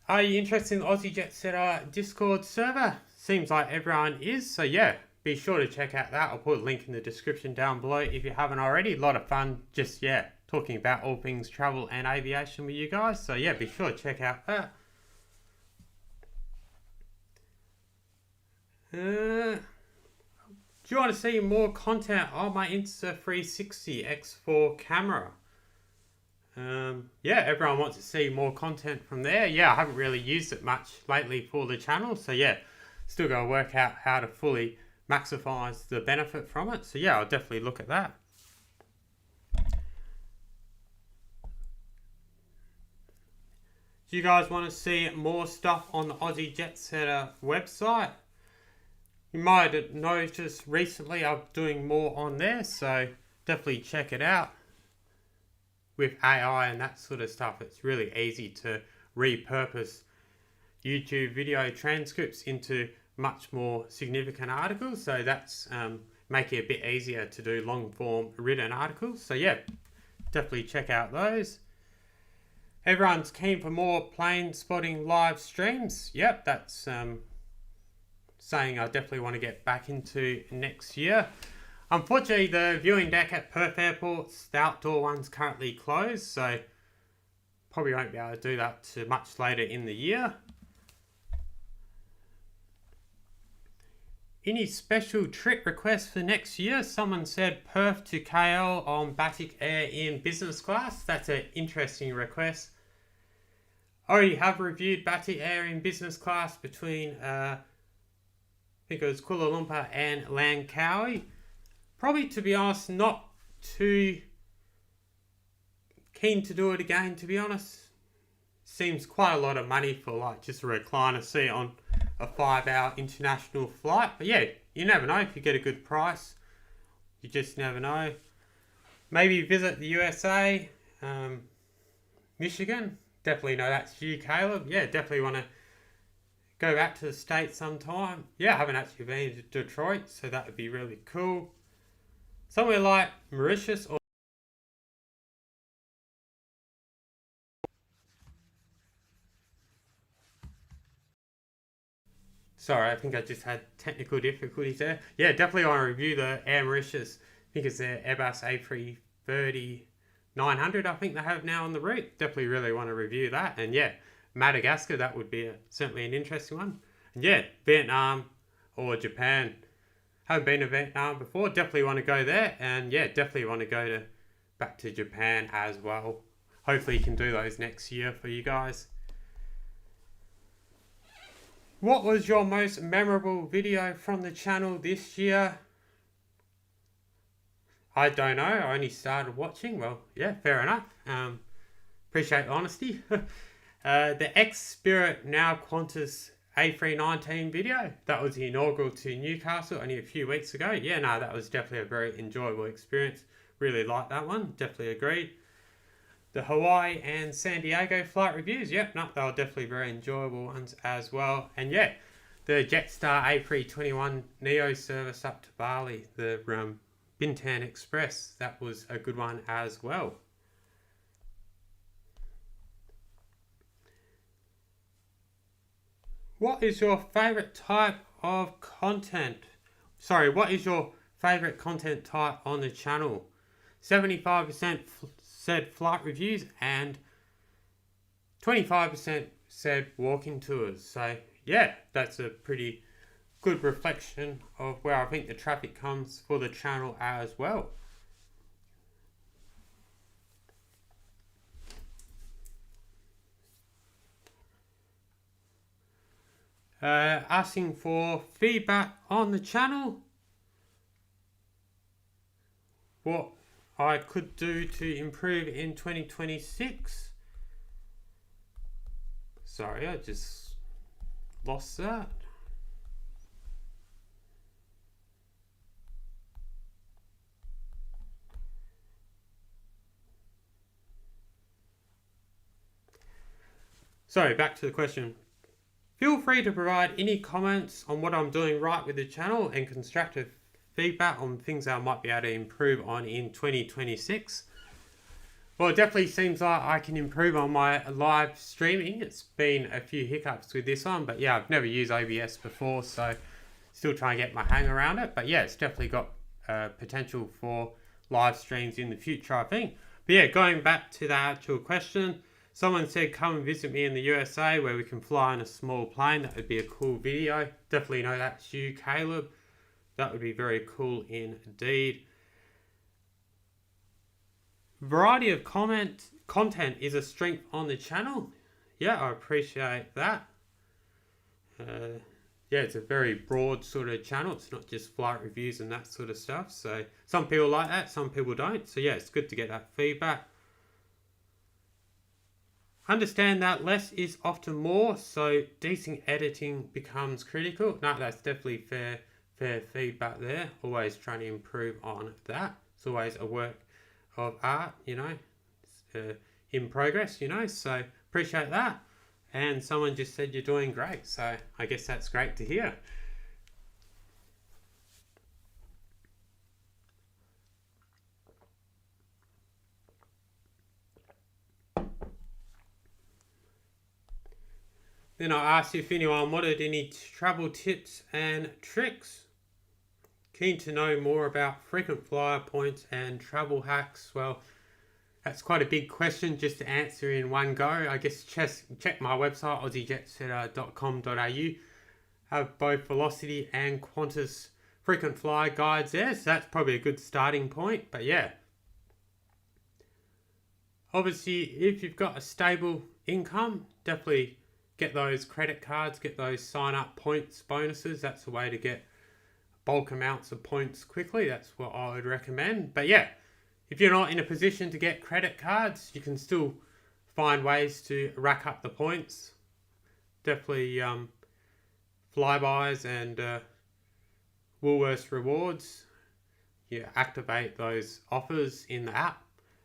Are you interested in the Aussie JetSetter Discord server? Seems like everyone is. So yeah, be sure to check out that. I'll put a link in the description down below if you haven't already. A lot of fun, just yeah, talking about all things travel and aviation with you guys. So yeah, be sure to check out that. Do you want to see more content on my Insta360 X4 camera? Yeah, everyone wants to see more content from there. Yeah, I haven't really used it much lately for the channel. So yeah, still got to work out how to fully maximize the benefit from it. So yeah, I'll definitely look at that. Do you guys want to see more stuff on the Aussie JetSetter website? You might have noticed recently I'm doing more on there, so definitely check it out. With AI and that sort of stuff, it's really easy to repurpose YouTube video transcripts into much more significant articles. So that's making it a bit easier to do long form written articles. So yeah, definitely check out those. Everyone's keen for more plane spotting live streams. Yep, that's saying I definitely want to get back into next year. Unfortunately, the viewing deck at Perth Airport, the outdoor one's currently closed, so probably won't be able to do that till much later in the year. Any special trip requests for next year? Someone said Perth to KL on Batik Air in business class. That's an interesting request. I already have reviewed Batik Air in business class between I think it was Kuala Lumpur and Langkawi. Probably, to be honest, not too keen to do it again, to be honest. Seems quite a lot of money for like just a recliner seat on a 5-hour international flight. But yeah, you never know if you get a good price. You just never know. Maybe visit the USA, Michigan. Definitely know that's you, Caleb. Yeah, definitely want to go back to the States sometime. Yeah, I haven't actually been to Detroit, so that would be really cool. Somewhere like Mauritius or... Sorry, I think I just had technical difficulties there. Yeah, definitely want to review the Air Mauritius. I think it's their Airbus A330-900, I think they have now on the route. Definitely really want to review that. And yeah, Madagascar, that would be certainly an interesting one. And yeah, Vietnam or Japan. Haven't been to Vietnam before. Definitely want to go there. And yeah, definitely want to go back to Japan as well. Hopefully you can do those next year for you guys. What was your most memorable video from the channel this year? I don't know. I only started watching. Well, yeah, fair enough. Appreciate honesty. The X Spirit now Qantas A319 video. That was the inaugural to Newcastle only a few weeks ago. Yeah, no, that was definitely a very enjoyable experience. Really liked that one. Definitely agreed. The Hawaii and San Diego flight reviews. Yep, no, they were definitely very enjoyable ones as well. And yeah, the Jetstar A321 Neo service up to Bali, the Bintan Express, that was a good one as well. What is your favourite type of content? Sorry, what is your favourite content type on the channel? 75% said flight reviews and 25% said walking tours. So yeah, that's a pretty good reflection of where I think the traffic comes for the channel as well. Asking for feedback on the channel. What I could do to improve in 2026. Sorry, I just lost that. Sorry, back to the question. Feel free to provide any comments on what I'm doing right with the channel and constructive feedback on things that I might be able to improve on in 2026. Well, it definitely seems like I can improve on my live streaming. It's been a few hiccups with this one, but yeah, I've never used OBS before, so still trying to get my hang around it. But yeah, it's definitely got potential for live streams in the future, I think. But yeah, going back to the actual question, someone said come and visit me in the USA where we can fly in a small plane. That would be a cool video. Definitely know that's you, Caleb. That would be very cool indeed. Variety of content is a strength on the channel. Yeah, I appreciate that. Yeah, it's a very broad sort of channel. It's not just flight reviews and that sort of stuff. So some people like that, some people don't. So yeah, it's good to get that feedback. Understand that less is often more, so decent editing becomes critical. No, that's definitely fair feedback there. Always trying to improve on that. It's always a work of art, you know, in progress, you know, so appreciate that. And someone just said you're doing great, so I guess that's great to hear. Then I asked if anyone wanted any travel tips and tricks. Keen to know more about frequent flyer points and travel hacks. Well, that's quite a big question just to answer in one go. I guess check my website, aussiejetsetter.com.au. Have both Velocity and Qantas frequent flyer guides there, so that's probably a good starting point. But yeah, obviously, if you've got a stable income, definitely get those credit cards, get those sign-up points bonuses. That's the way to get bulk amounts of points quickly. That's what I would recommend. But yeah, if you're not in a position to get credit cards, you can still find ways to rack up the points. Definitely Flybys and Woolworths Rewards. You activate those offers in the app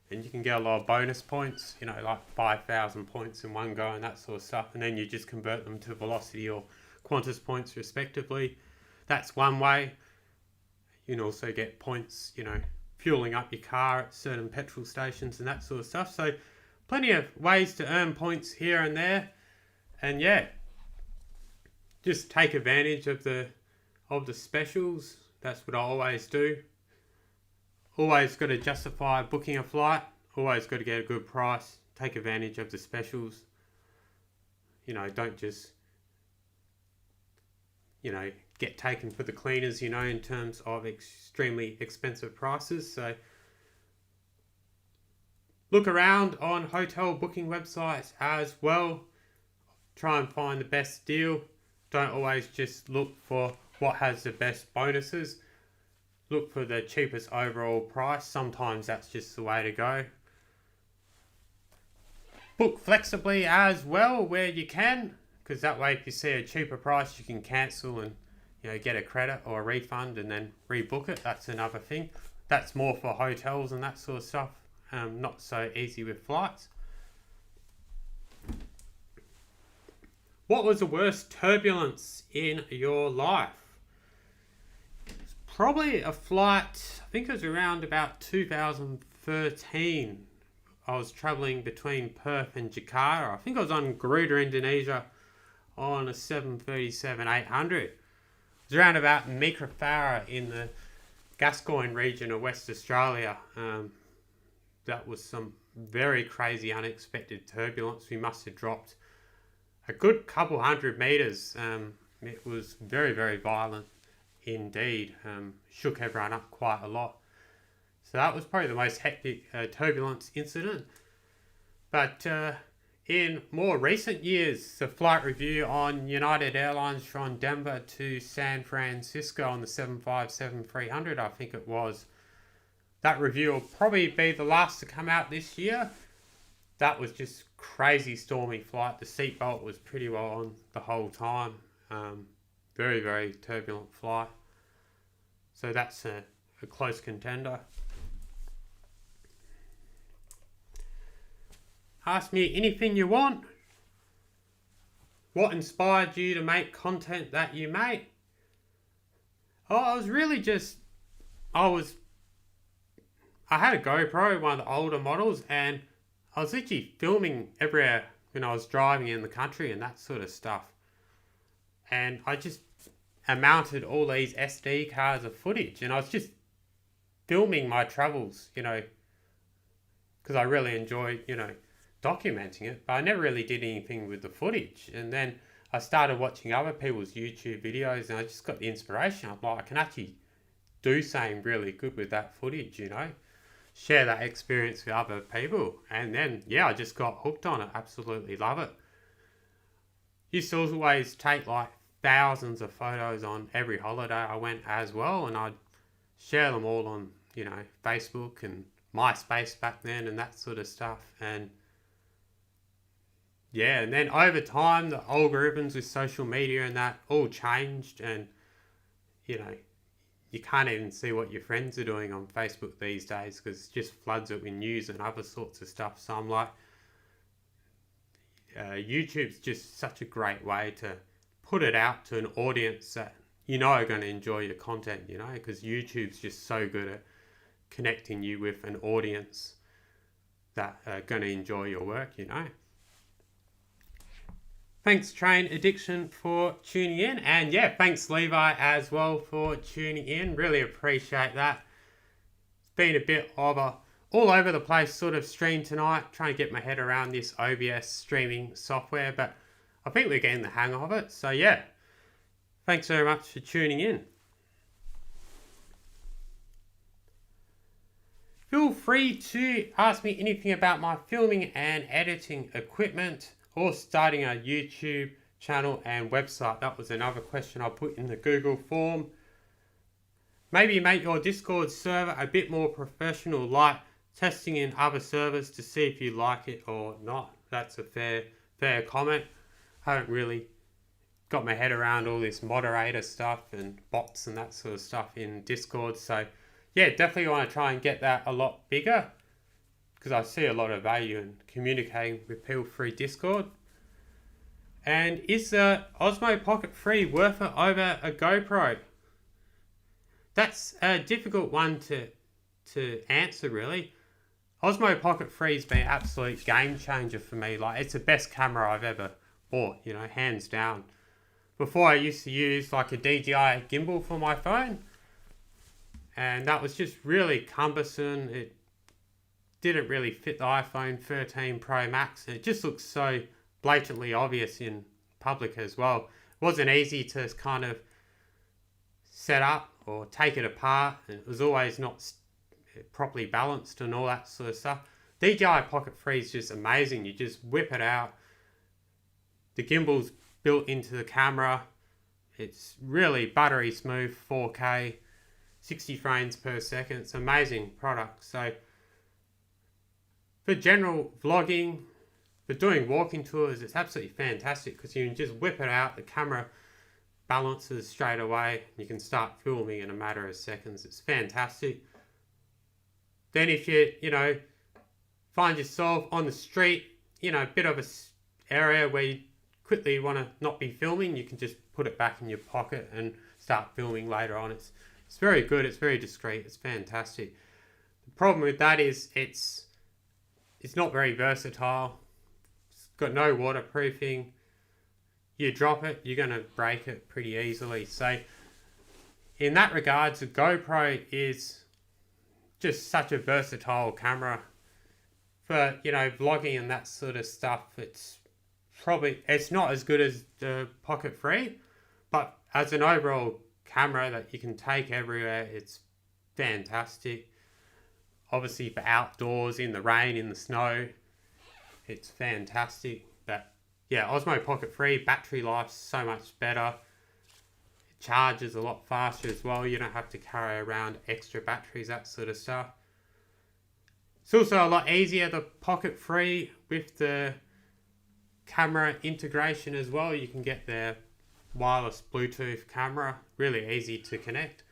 and you can get a lot of bonus points, you know, like 5,000 points in one go and that sort of stuff. And then you just convert them to Velocity or Qantas points respectively. That's one way. You can also get points, you know, fueling up your car at certain petrol stations and that sort of stuff. So plenty of ways to earn points here and there. And yeah, just take advantage of the specials. That's what I always do. Always got to justify booking a flight. Always got to get a good price. Take advantage of the specials. You know, don't just, you know, get taken for the cleaners, you know, in terms of extremely expensive prices. So look around on hotel booking websites as well. Try and find the best deal. Don't always just look for what has the best bonuses. Look for the cheapest overall price. Sometimes that's just the way to go. Book flexibly as well where you can, because that way if you see a cheaper price you can cancel and get a credit or a refund and then rebook it. That's another thing. That's more for hotels and that sort of stuff. Not so easy with flights. What was the worst turbulence in your life? It's probably a flight, I think it was around about 2013. I was travelling between Perth and Jakarta. I think I was on Garuda, Indonesia on a 737-800. It was around about Mikrafara in the Gascoyne region of West Australia. That was some very crazy unexpected turbulence. We must have dropped a good couple hundred meters. It was very, very violent indeed. Shook everyone up quite a lot. So that was probably the most hectic turbulence incident. But in more recent years, the flight review on United Airlines from Denver to San Francisco on the 757-300, I think it was. That review will probably be the last to come out this year. That was just crazy stormy flight. The seatbelt was pretty well on the whole time. Very, very turbulent flight. So that's a close contender. Ask me anything you want. What inspired you to make content that you make? Oh, I was really just... I had a GoPro, one of the older models, and I was literally filming everywhere when I was driving in the country and that sort of stuff. And I just mounted all these SD cards of footage, and I was just filming my travels, because I really enjoyed, documenting it, but I never really did anything with the footage. And then I started watching other people's YouTube videos, and I just got the inspiration. I'm like, I can actually do something really good with that footage, share that experience with other people. And then, I just got hooked on it. Absolutely love it. Used to always take like thousands of photos on every holiday I went as well, and I'd share them all on, Facebook and MySpace back then and that sort of stuff. And and then over time, the algorithms with social media and that all changed, and, you can't even see what your friends are doing on Facebook these days because it just floods it with news and other sorts of stuff. So I'm like, YouTube's just such a great way to put it out to an audience that are going to enjoy your content, because YouTube's just so good at connecting you with an audience that are going to enjoy your work, Thanks, Train Addiction, for tuning in. And thanks, Levi, as well, for tuning in. Really appreciate that. It's been a bit of a all over the place sort of stream tonight, trying to get my head around this OBS streaming software, but I think we're getting the hang of it. So thanks very much for tuning in. Feel free to ask me anything about my filming and editing equipment, or starting a YouTube channel and website. That was another question I put in the Google form. Maybe make your Discord server a bit more professional, like testing in other servers to see if you like it or not. That's a fair comment. I haven't really got my head around all this moderator stuff and bots and that sort of stuff in Discord. So definitely want to try and get that a lot bigger, because I see a lot of value in communicating with people through Discord. And is the Osmo Pocket 3 worth it over a GoPro? That's a difficult one to answer, really. Osmo Pocket 3 has been an absolute game changer for me. Like, it's the best camera I've ever bought, hands down. Before, I used to use like a DJI gimbal for my phone, and that was just really cumbersome. It didn't really fit the iPhone 13 Pro Max, and it just looks so blatantly obvious in public as well. It wasn't easy to kind of set up or take it apart, and it was always not properly balanced and all that sort of stuff. DJI Pocket 3 is just amazing. You just whip it out. The gimbal's built into the camera. It's really buttery smooth, 4K, 60 frames per second. It's an amazing product. So for general vlogging, for doing walking tours, it's absolutely fantastic because you can just whip it out, the camera balances straight away, you can start filming in a matter of seconds. It's fantastic. Then if you find yourself on the street, a bit of a area where you quickly want to not be filming, you can just put it back in your pocket and start filming later on. It's very good, it's very discreet, it's fantastic. The problem with that is it's not very versatile. It's got no waterproofing. You drop it, you're going to break it pretty easily. So in that regards, the GoPro is just such a versatile camera for, vlogging and that sort of stuff. It's not as good as the Pocket 3, but as an overall camera that you can take everywhere, it's fantastic. Obviously for outdoors, in the rain, in the snow, it's fantastic. But yeah, Osmo Pocket 3, battery life's so much better. It charges a lot faster as well. You don't have to carry around extra batteries, that sort of stuff. It's also a lot easier, the Pocket 3, with the camera integration as well. You can get their wireless Bluetooth camera, really easy to connect.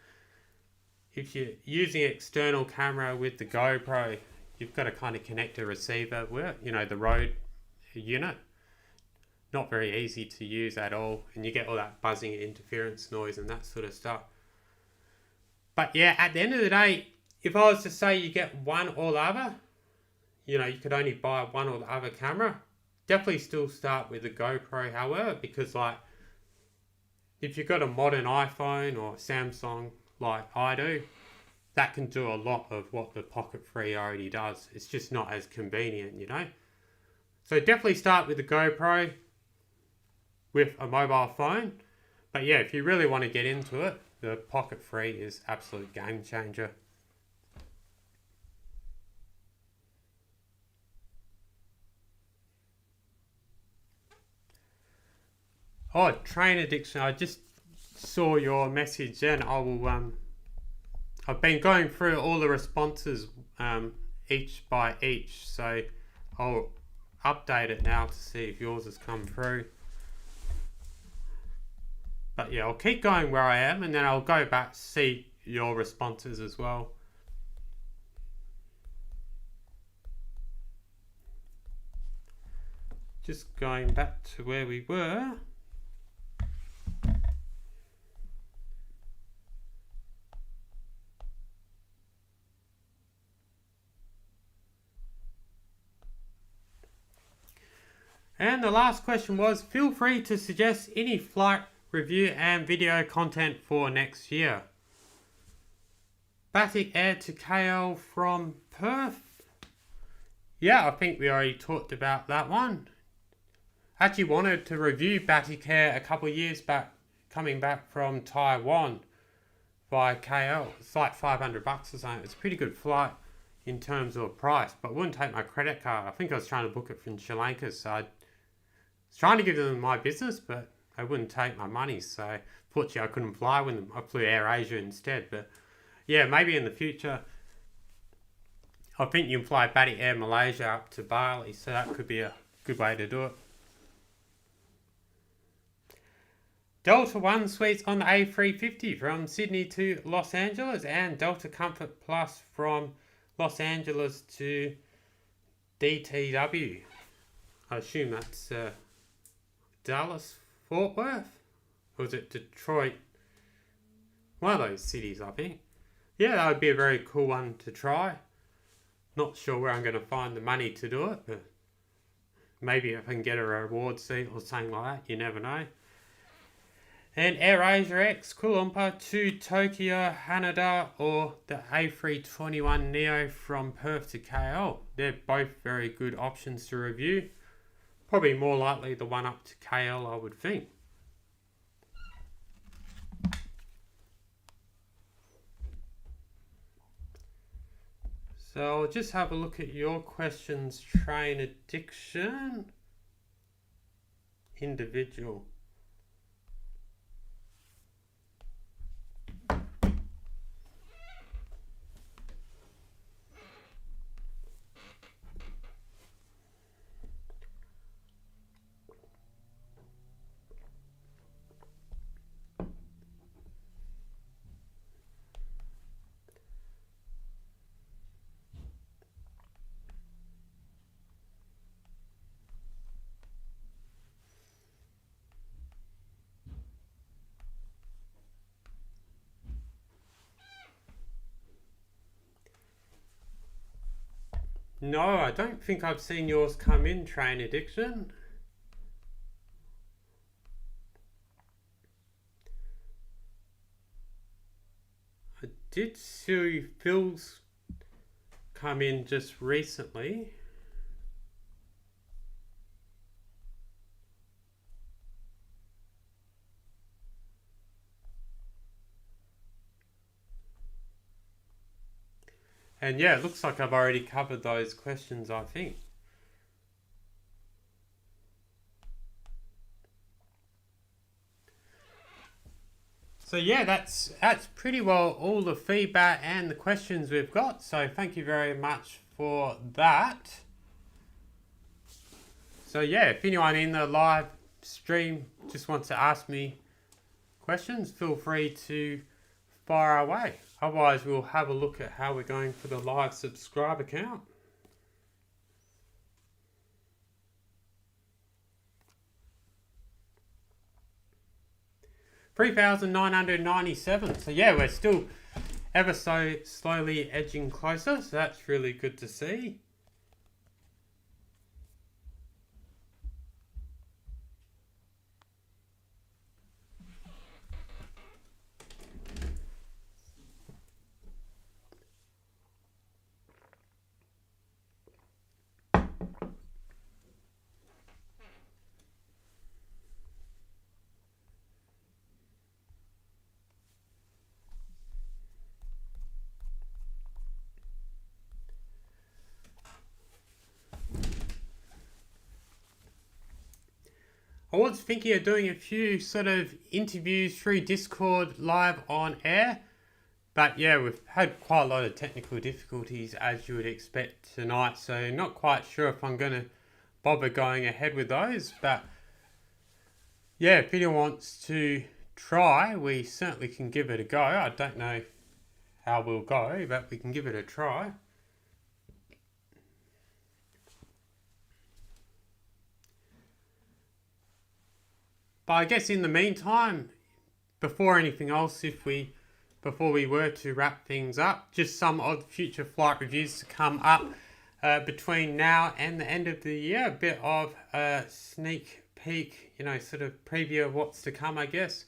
If you're using an external camera with the GoPro, you've got to kind of connect a receiver with, the Rode unit. Not very easy to use at all, and you get all that buzzing and interference noise and that sort of stuff. But yeah, at the end of the day, if I was to say you get one or the other, you could only buy one or the other camera, definitely still start with the GoPro, however, because if you've got a modern iPhone or Samsung like I do, that can do a lot of what the Pocket 3 already does. It's just not as convenient, So definitely start with the GoPro with a mobile phone. But yeah, if you really want to get into it, the Pocket 3 is absolute game changer. Oh, train addiction. I just saw your message and I've been going through all the responses each by each, so I'll update it now to see if yours has come through. But yeah, I'll keep going where I am and then I'll go back to see your responses as well. Just going back to where we were. And the last question was, feel free to suggest any flight review and video content for next year. Batik Air to KL from Perth. Yeah, I think we already talked about that one. Actually wanted to review Batik Air a couple of years back, coming back from Taiwan via KL. It's like $500 or something. It's a pretty good flight in terms of price, but wouldn't take my credit card. I think I was trying to book it from Sri Lanka, so I was trying to give them my business, but they wouldn't take my money, so fortunately I couldn't fly with them. I flew AirAsia instead, but yeah, maybe in the future. I think you can fly Batik Air Malaysia up to Bali, so that could be a good way to do it. Delta One suites on the A350 from Sydney to Los Angeles, and Delta Comfort Plus from Los Angeles to DTW. I assume that's Dallas, Fort Worth, or is it Detroit? One of those cities, I think. Yeah, that would be a very cool one to try. Not sure where I'm going to find the money to do it, but maybe if I can get a reward seat or something like that, you never know. And AirAsia X Kuala Lumpur to Tokyo, Haneda, or the A321neo from Perth to KL. They're both very good options to review. Probably more likely the one up to KL, I would think. So I'll just have a look at your questions. Train addiction. Individual. No, I don't think I've seen yours come in, Train Addiction. I did see Phil's come in just recently. And yeah, it looks like I've already covered those questions, I think. So yeah, that's pretty well all the feedback and the questions we've got. So thank you very much for that. So yeah, if anyone in the live stream just wants to ask me questions, feel free to fire away. Otherwise, we'll have a look at how we're going for the live subscriber count. $3,997. So yeah, we're still ever so slowly edging closer. So that's really good to see. I was thinking of doing a few sort of interviews through Discord live on air. But yeah, we've had quite a lot of technical difficulties as you would expect tonight. So not quite sure if I'm going to bother going ahead with those. But yeah, if anyone wants to try, we certainly can give it a go. I don't know how we'll go, but we can give it a try. But I guess in the meantime, before anything else, before we were to wrap things up, just some of the future flight reviews to come up between now and the end of the year. A bit of a sneak peek, sort of preview of what's to come, I guess.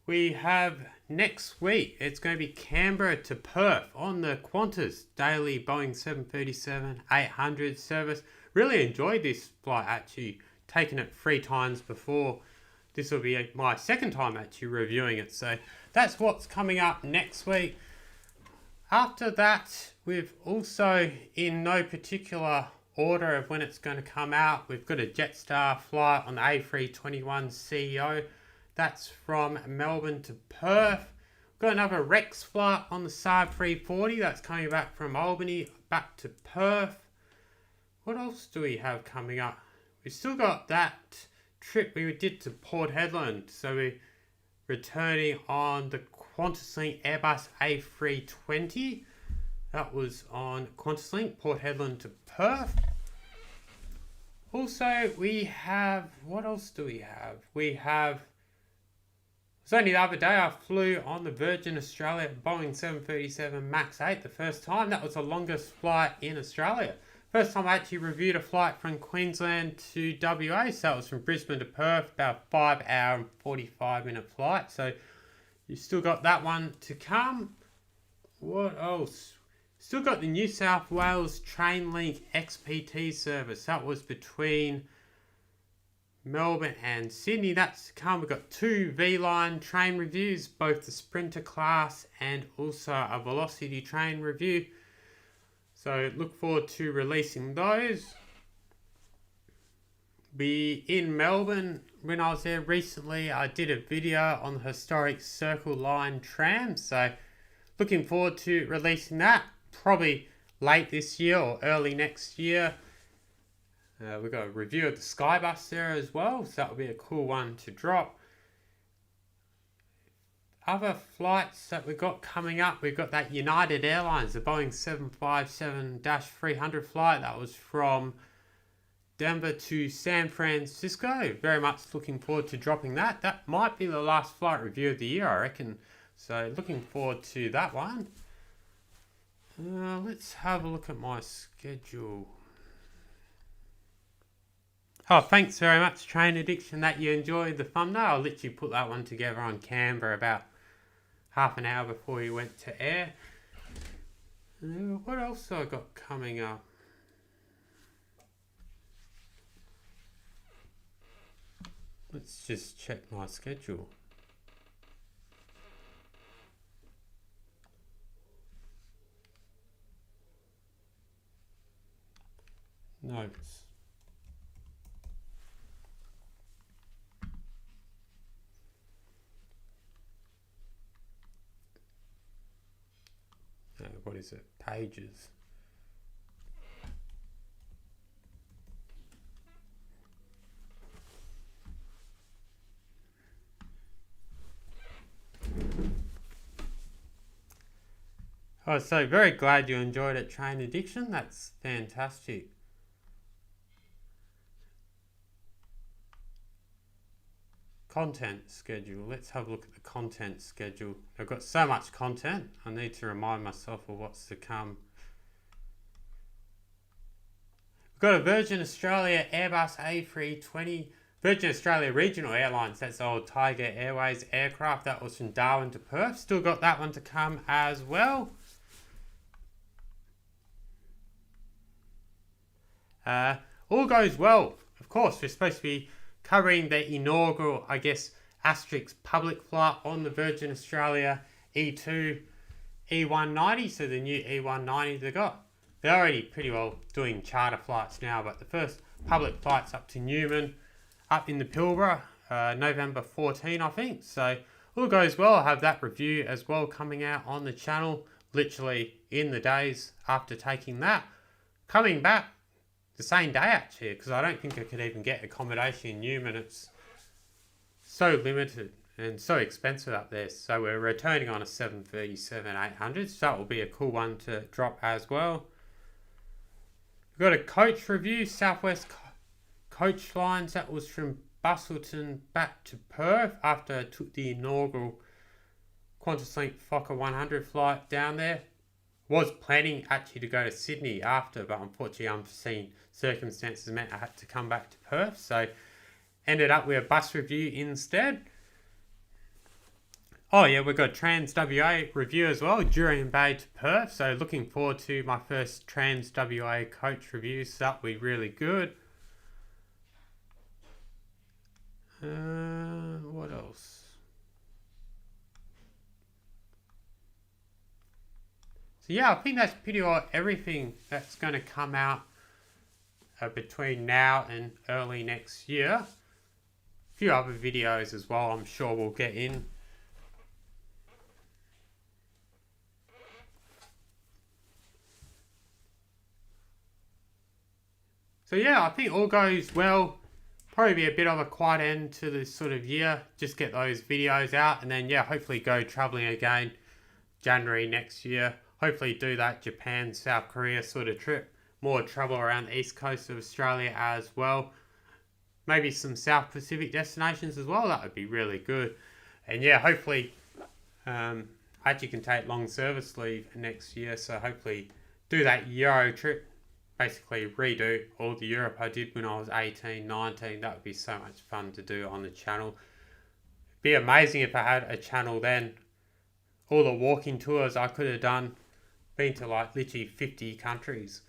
We have next week, it's going to be Canberra to Perth on the Qantas daily Boeing 737-800 service. Really enjoyed this flight, actually, taken it 3 times before. This will be my second time actually reviewing it. So that's what's coming up next week. After that, we've also, in no particular order of when it's going to come out, we've got a Jetstar flight on the A321ceo. That's from Melbourne to Perth. We've got another Rex flight on the Saab 340. That's coming back from Albany back to Perth. What else do we have coming up? We've still got that trip we did to Port Hedland, so we're returning on the QantasLink Airbus A320. That was on QantasLink Port Hedland to Perth. Also, we have, what else do we have? It was only the other day I flew on the Virgin Australia Boeing 737 MAX 8 the first time. That was the longest flight in Australia. First time I actually reviewed a flight from Queensland to WA, so that was from Brisbane to Perth, about 5 hour and 45 minute flight. So you still got that one to come. What else? Still got the New South Wales Trainlink XPT service. That was between Melbourne and Sydney. That's to come. We've got 2 V-Line train reviews, both the Sprinter class and also a Velocity train review. So look forward to releasing those. Be in Melbourne. When I was there recently, I did a video on the historic Circle Line tram. So looking forward to releasing that. Probably late this year or early next year. We've got a review of the Skybus there as well. So that will be a cool one to drop. Other flights that we've got coming up, we've got that United Airlines, the Boeing 757-300 flight. That was from Denver to San Francisco. Very much looking forward to dropping that. That might be the last flight review of the year, I reckon. So looking forward to that one. Let's have a look at my schedule. Oh, thanks very much, Train Addiction, that you enjoyed the thumbnail. I literally put that one together on Canva about half an hour before you went to air. What else have I got coming up? Let's just check my schedule. Notes. What is it? Pages. Oh, so very glad you enjoyed it, Train Addiction. That's fantastic. Content schedule. Let's have a look at the content schedule. I've got so much content, I need to remind myself of what's to come. We've got a Virgin Australia Airbus A320, Virgin Australia Regional Airlines, that's old Tiger Airways aircraft. That was from Darwin to Perth. Still got that one to come as well. All goes well. Of course, we're supposed to be covering the inaugural, I guess, asterisk public flight on the Virgin Australia E2 E190. So the new E190 they got. They're already pretty well doing charter flights now, but the first public flight's up to Newman, up in the Pilbara, November 14, I think. So all goes well. I'll have that review as well coming out on the channel, literally in the days after taking that. Coming back the same day actually, because I don't think I could even get accommodation in Newman. It's so limited and so expensive up there. So we're returning on a 737-800, so that will be a cool one to drop as well. We've got a coach review, Southwest Coach Lines. That was from Busselton back to Perth after I took the inaugural QantasLink Fokker 100 flight down there. Was planning actually to go to Sydney after, but unfortunately unforeseen circumstances meant I had to come back to Perth, so ended up with a bus review instead. Oh yeah, we've got Trans WA review as well, Jurien Bay to Perth, so looking forward to my first Trans WA coach review, so that'll be really good. What else? So yeah, I think that's pretty well everything that's going to come out between now and early next year. A few other videos as well, I'm sure we'll get in. So yeah, I think all goes well. Probably be a bit of a quiet end to this sort of year. Just get those videos out and then yeah, hopefully go travelling again January next year. Hopefully do that Japan, South Korea sort of trip. More travel around the east coast of Australia as well. Maybe some South Pacific destinations as well. That would be really good. And yeah, hopefully I actually can take long service leave next year. So hopefully do that Euro trip. Basically redo all the Europe I did when I was 18, 19. That would be so much fun to do on the channel. It'd be amazing if I had a channel then. All the walking tours I could have done. Been to like literally 50 countries,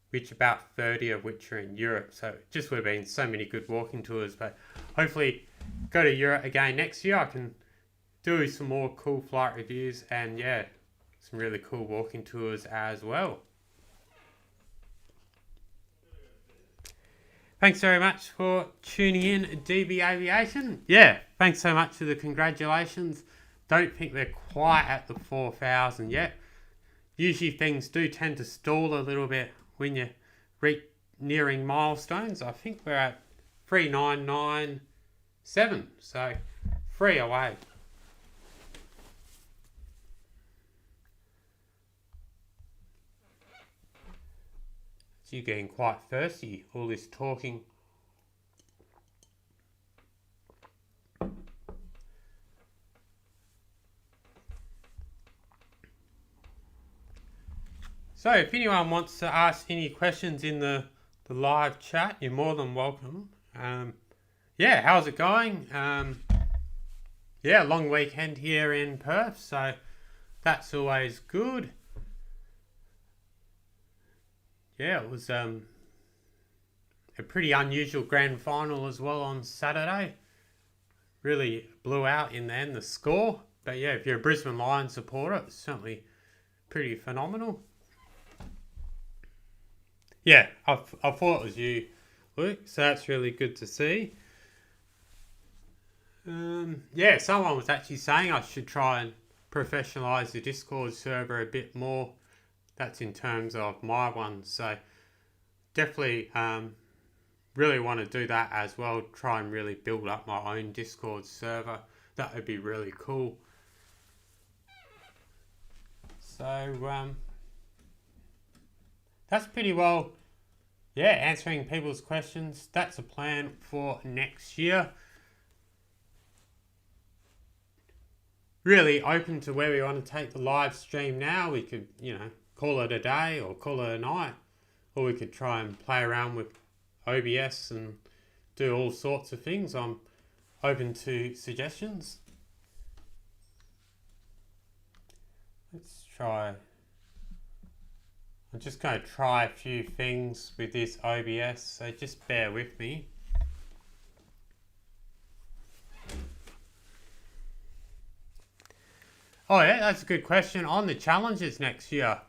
which about 30 of which are in Europe. So it just would have been so many good walking tours. But hopefully go to Europe again next year. I can do some more cool flight reviews and yeah, some really cool walking tours as well. Thanks very much for tuning in, DB Aviation. Yeah, thanks so much for the congratulations. Don't think they're quite at the 4,000 yet. Usually things do tend to stall a little bit when you're nearing milestones. I think we're at 3997, so 3 away. So you're getting quite thirsty, all this talking. So if anyone wants to ask any questions in the live chat, you're more than welcome. Yeah, how's it going? Yeah, long weekend here in Perth, so that's always good. Yeah, it was a pretty unusual grand final as well on Saturday. Really blew out in the end, the score. But yeah, if you're a Brisbane Lions supporter, it's certainly pretty phenomenal. Yeah, I thought it was you, Luke, so that's really good to see. Yeah, someone was actually saying I should try and professionalise the Discord server a bit more. That's in terms of my one, so definitely really want to do that as well. Try and really build up my own Discord server. That would be really cool. So that's pretty well, yeah, answering people's questions. That's a plan for next year. Really open to where we want to take the live stream now. We could, call it a day or call it a night. Or we could try and play around with OBS and do all sorts of things. I'm open to suggestions. Let's try. I'm just going to try a few things with this OBS, so just bear with me. Oh yeah, that's a good question. On the challenges next year,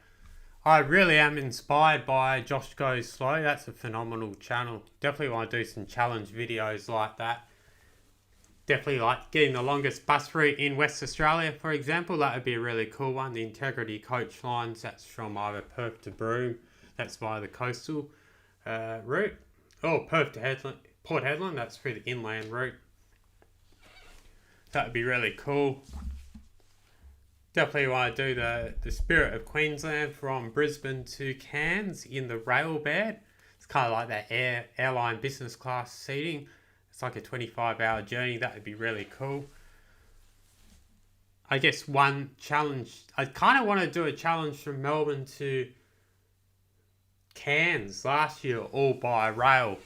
I really am inspired by Josh Goes Slow. That's a phenomenal channel. Definitely want to do some challenge videos like that. Definitely like getting the longest bus route in West Australia, for example. That would be a really cool one. The Integrity Coach Lines, that's from either Perth to Broome. That's via the coastal route. Oh, Perth to Port Hedland, that's through the inland route. That would be really cool. Definitely want to do the Spirit of Queensland from Brisbane to Cairns in the rail bed. It's kind of like that airline business class seating. It's like a 25-hour journey. That would be really cool. I guess one challenge, I kind of want to do a challenge from Melbourne to Cairns last year, all by rail.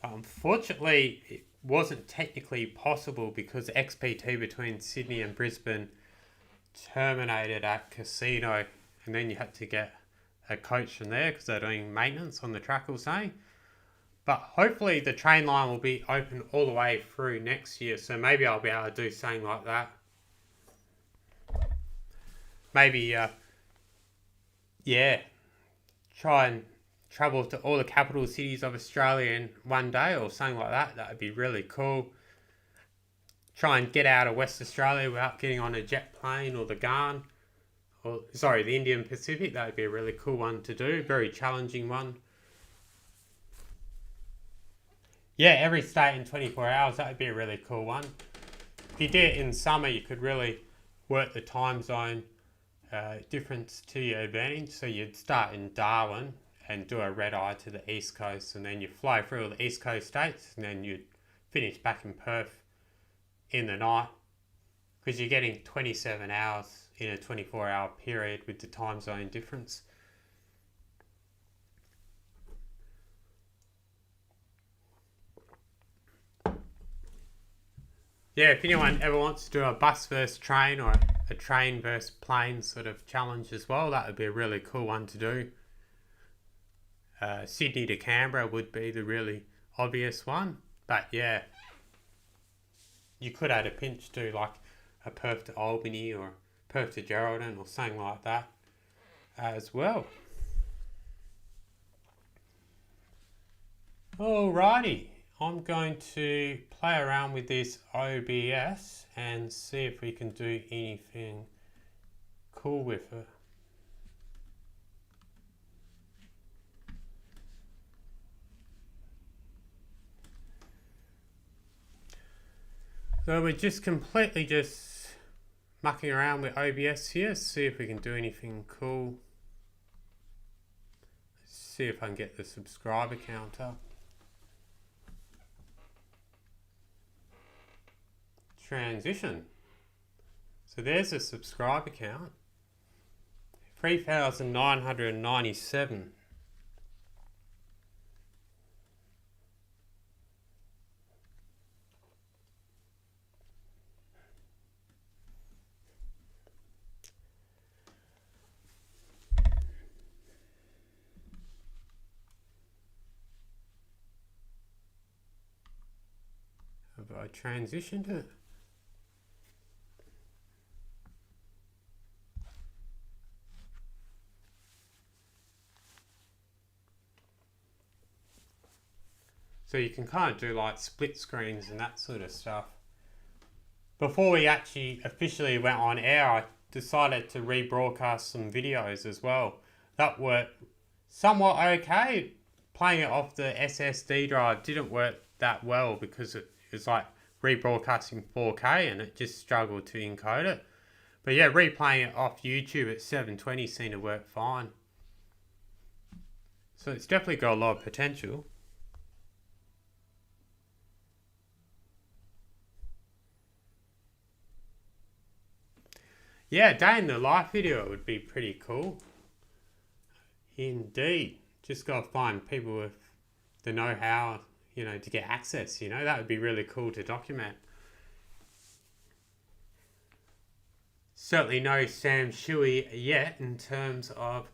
Unfortunately, it wasn't technically possible because XPT between Sydney and Brisbane terminated at Casino, and then you had to get a coach from there because they're doing maintenance on the track or something. But hopefully the train line will be open all the way through next year, so maybe I'll be able to do something like that. Maybe try and travel to all the capital cities of Australia in one day or something like that. That would be really cool. Try and get out of West Australia without getting on a jet plane or the Indian Pacific. That would be a really cool one to do. Very challenging one. Yeah, every state in 24 hours. That would be a really cool one. If you did it in summer, you could really work the time zone difference to your advantage. So you'd start in Darwin and do a red eye to the east coast, and then you fly through all the east coast states, and then you'd finish back in Perth in the night, because you're getting 27 hours in a 24-hour period with the time zone difference. Yeah, if anyone ever wants to do a bus versus train or a train versus plane sort of challenge as well, that would be a really cool one to do. Sydney to Canberra would be the really obvious one, but yeah, you could add a pinch to like a Perth to Albany or Perth to Geraldton or something like that as well. Alrighty, I'm going to play around with this OBS and see if we can do anything cool with it. So we're just completely mucking around with OBS here, see if we can do anything cool. Let's see if I can get the subscriber count up. Transition. So there's a subscriber count. 3,997. Have I transitioned it? So you can kind of do like split screens and that sort of stuff. Before we actually officially went on air, I decided to rebroadcast some videos as well. That worked somewhat okay. Playing it off the SSD drive didn't work that well because it was like rebroadcasting 4K and it just struggled to encode it. But yeah, replaying it off YouTube at 720 seemed to work fine. So it's definitely got a lot of potential. Yeah, day in the life video would be pretty cool. Indeed. Just got to find people with the know-how, you know, to get access, you know. That would be really cool to document. Certainly no Sam Shui yet in terms of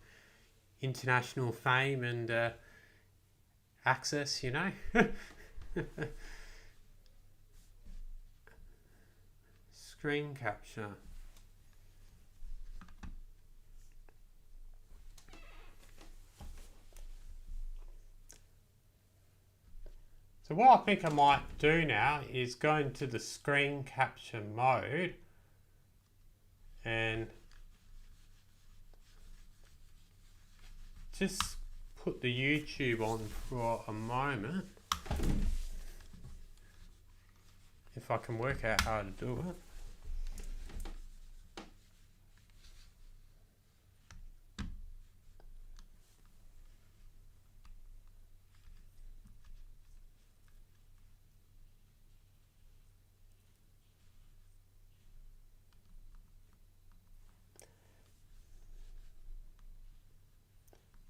international fame and access, you know. Screen capture. So what I think I might do now is go into the screen capture mode and just put the YouTube on for a moment. If I can work out how to do it.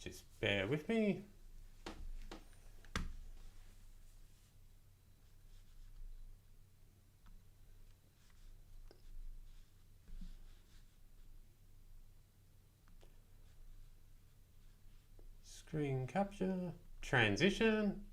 Just bear with me. Screen capture, transition.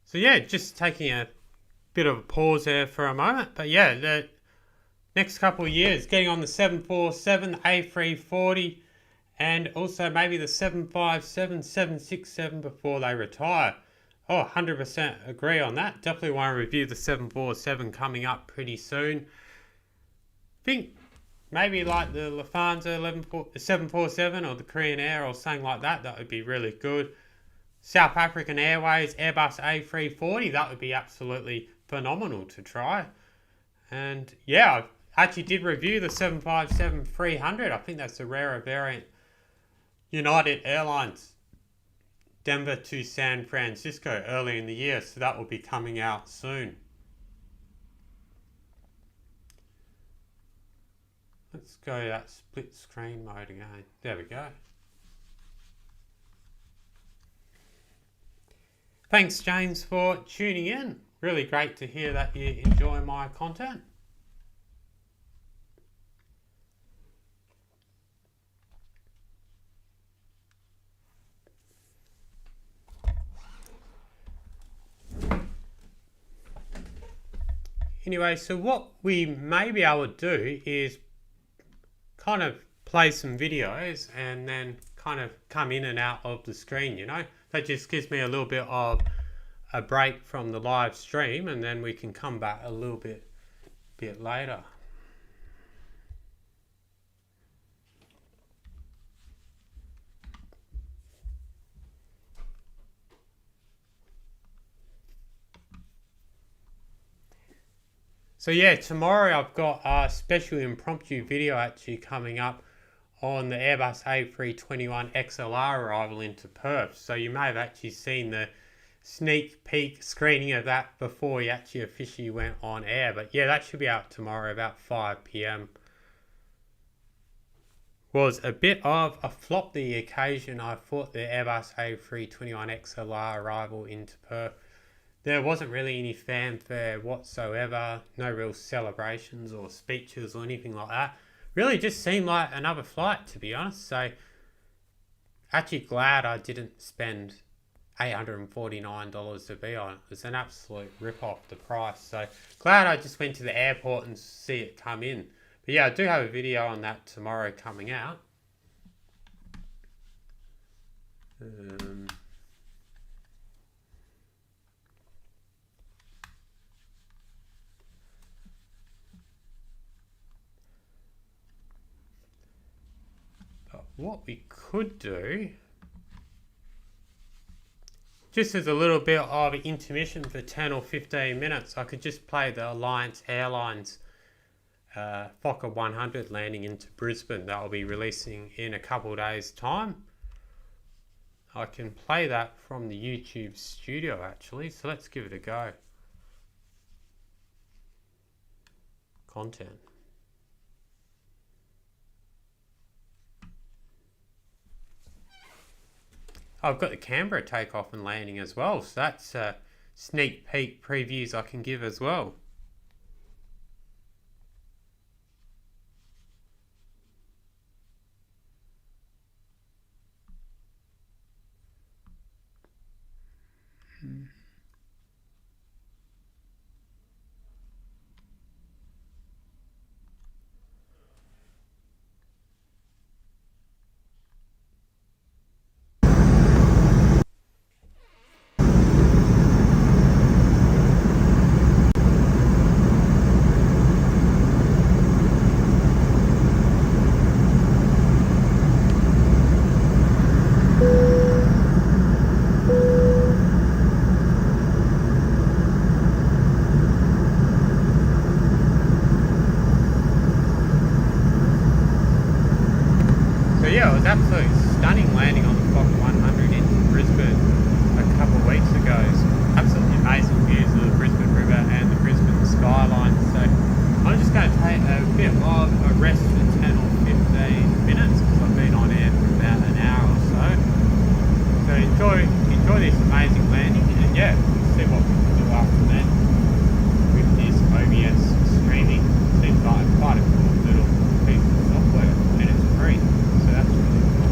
So yeah, just taking a bit of a pause there for a moment. But yeah, the next couple of years, getting on the 747, A340, and also maybe the 757, 767 before they retire. Oh, 100% agree on that. Definitely want to review the 747 coming up pretty soon. I think maybe like the Lufthansa 747 or the Korean Air or something like that. That would be really good. South African Airways, Airbus A340, that would be absolutely phenomenal to try. And yeah, I actually did review the 757-300. I think that's a rarer variant. United Airlines, Denver to San Francisco early in the year, so that will be coming out soon. Let's go to that split screen mode again. There we go. Thanks, James, for tuning in. Really great to hear that you enjoy my content. Anyway, so what we may be able to do is kind of play some videos and then kind of come in and out of the screen, you know. That just gives me a little bit of a break from the live stream, and then we can come back a little bit later. So yeah, tomorrow I've got a special impromptu video actually coming up on the Airbus A321 XLR arrival into Perth. So you may have actually seen the sneak peek screening of that before he actually officially went on air. But yeah, that should be out tomorrow about 5 p.m. Was a bit of a flop the occasion. I thought the Airbus A321 XLR arrival into Perth. There wasn't really any fanfare whatsoever, no real celebrations or speeches or anything like that. Really just seemed like another flight, to be honest. So actually glad I didn't spend $849 to be on it. It was an absolute rip off the price. So glad I just went to the airport and see it come in. But yeah, I do have a video on that tomorrow coming out. What we could do, just as a little bit of an intermission for 10 or 15 minutes, I could just play the Alliance Airlines Fokker 100 landing into Brisbane that I'll be releasing in a couple of days' time. I can play that from the YouTube studio actually, so let's give it a go. Content. I've got the Canberra takeoff and landing as well, so that's sneak peek previews I can give as well. Yeah, it was absolutely stunning landing on the Fokker 100 into Brisbane a couple of weeks ago. It's absolutely amazing views of the Brisbane River and the Brisbane skyline. So I'm just going to take a bit of a rest for 10 or 15 minutes because I've been on air for about an hour or so. So enjoy this amazing landing, and yeah, we'll see what we can do after that with this OBS streaming. Seems like quite a cool little piece of software, and it's free. So that's really cool.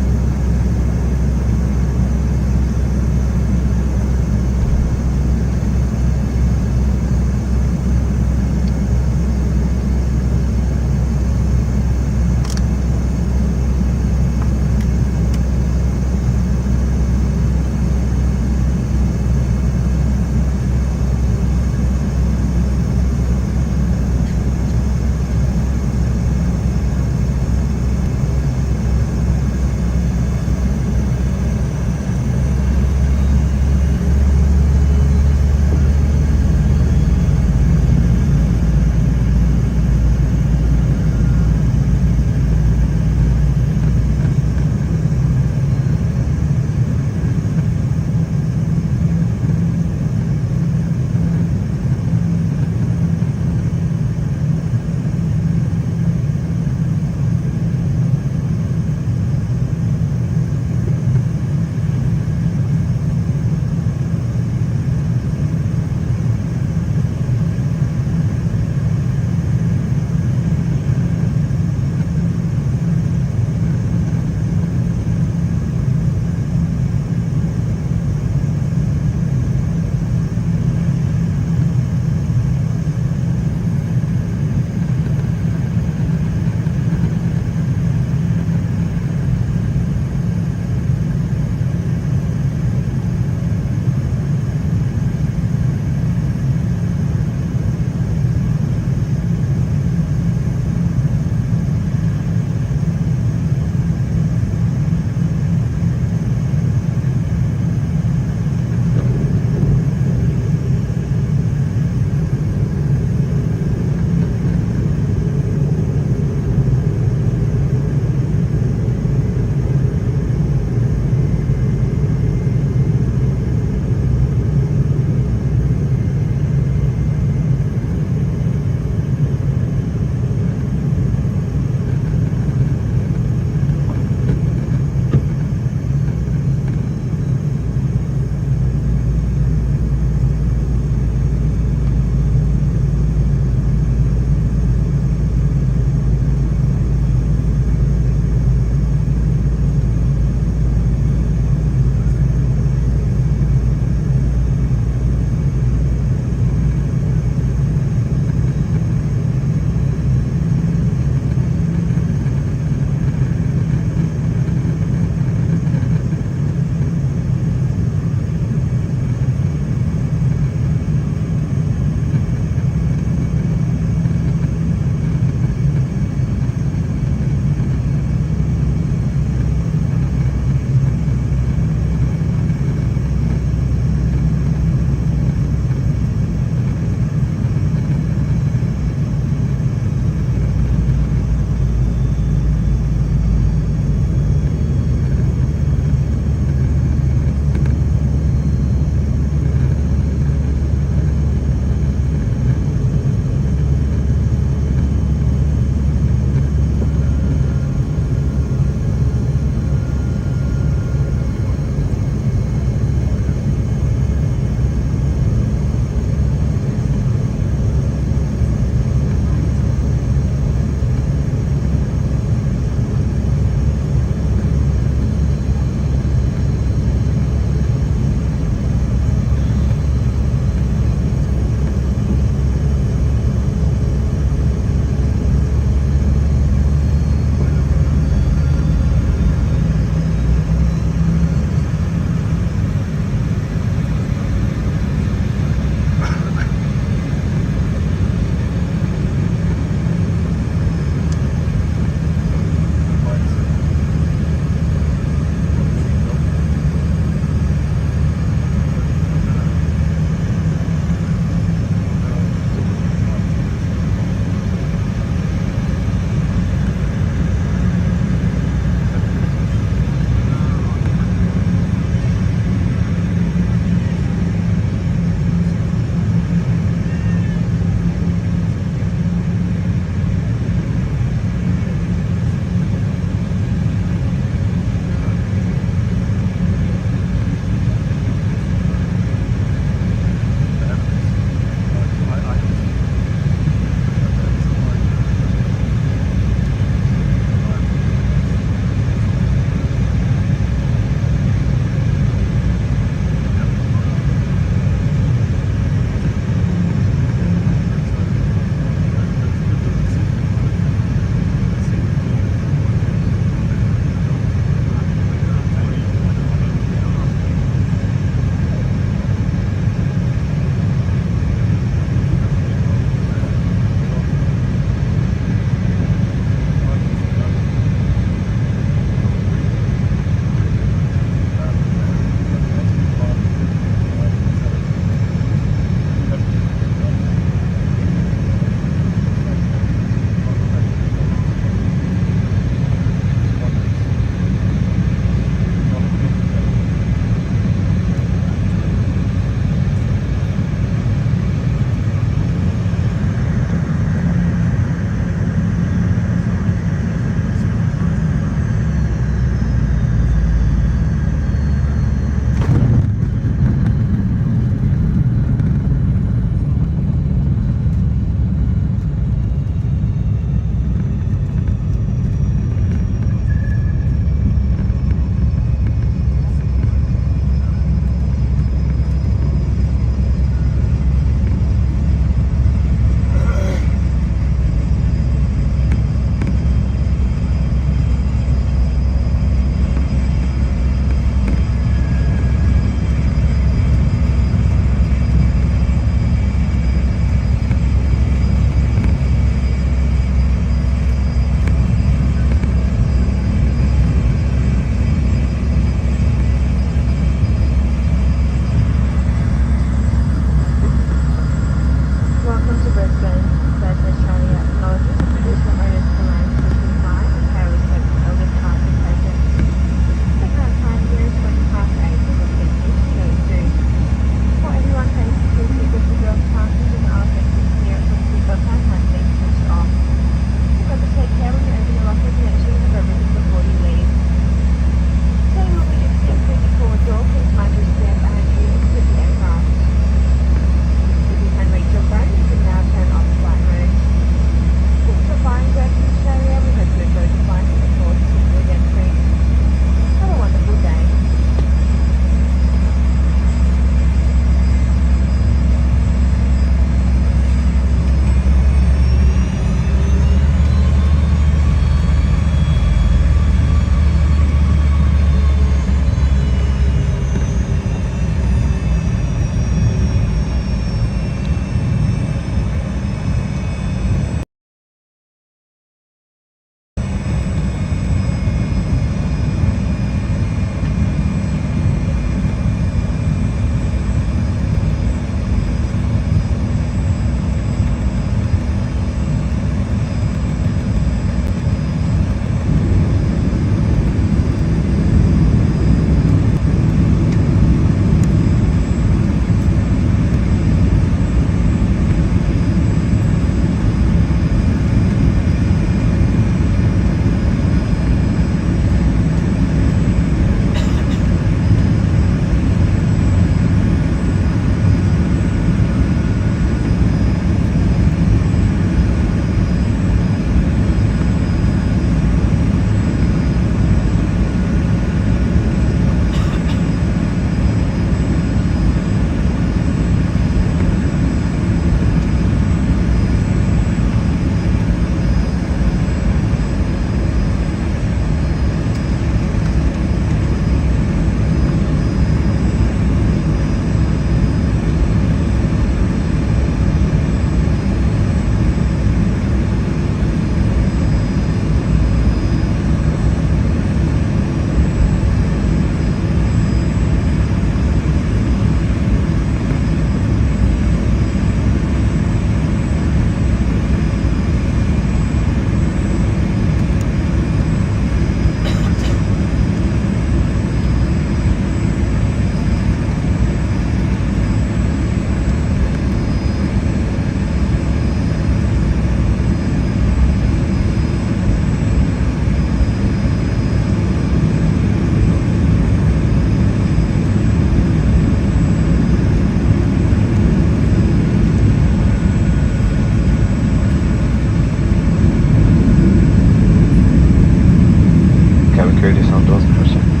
security sound wasn't for a second.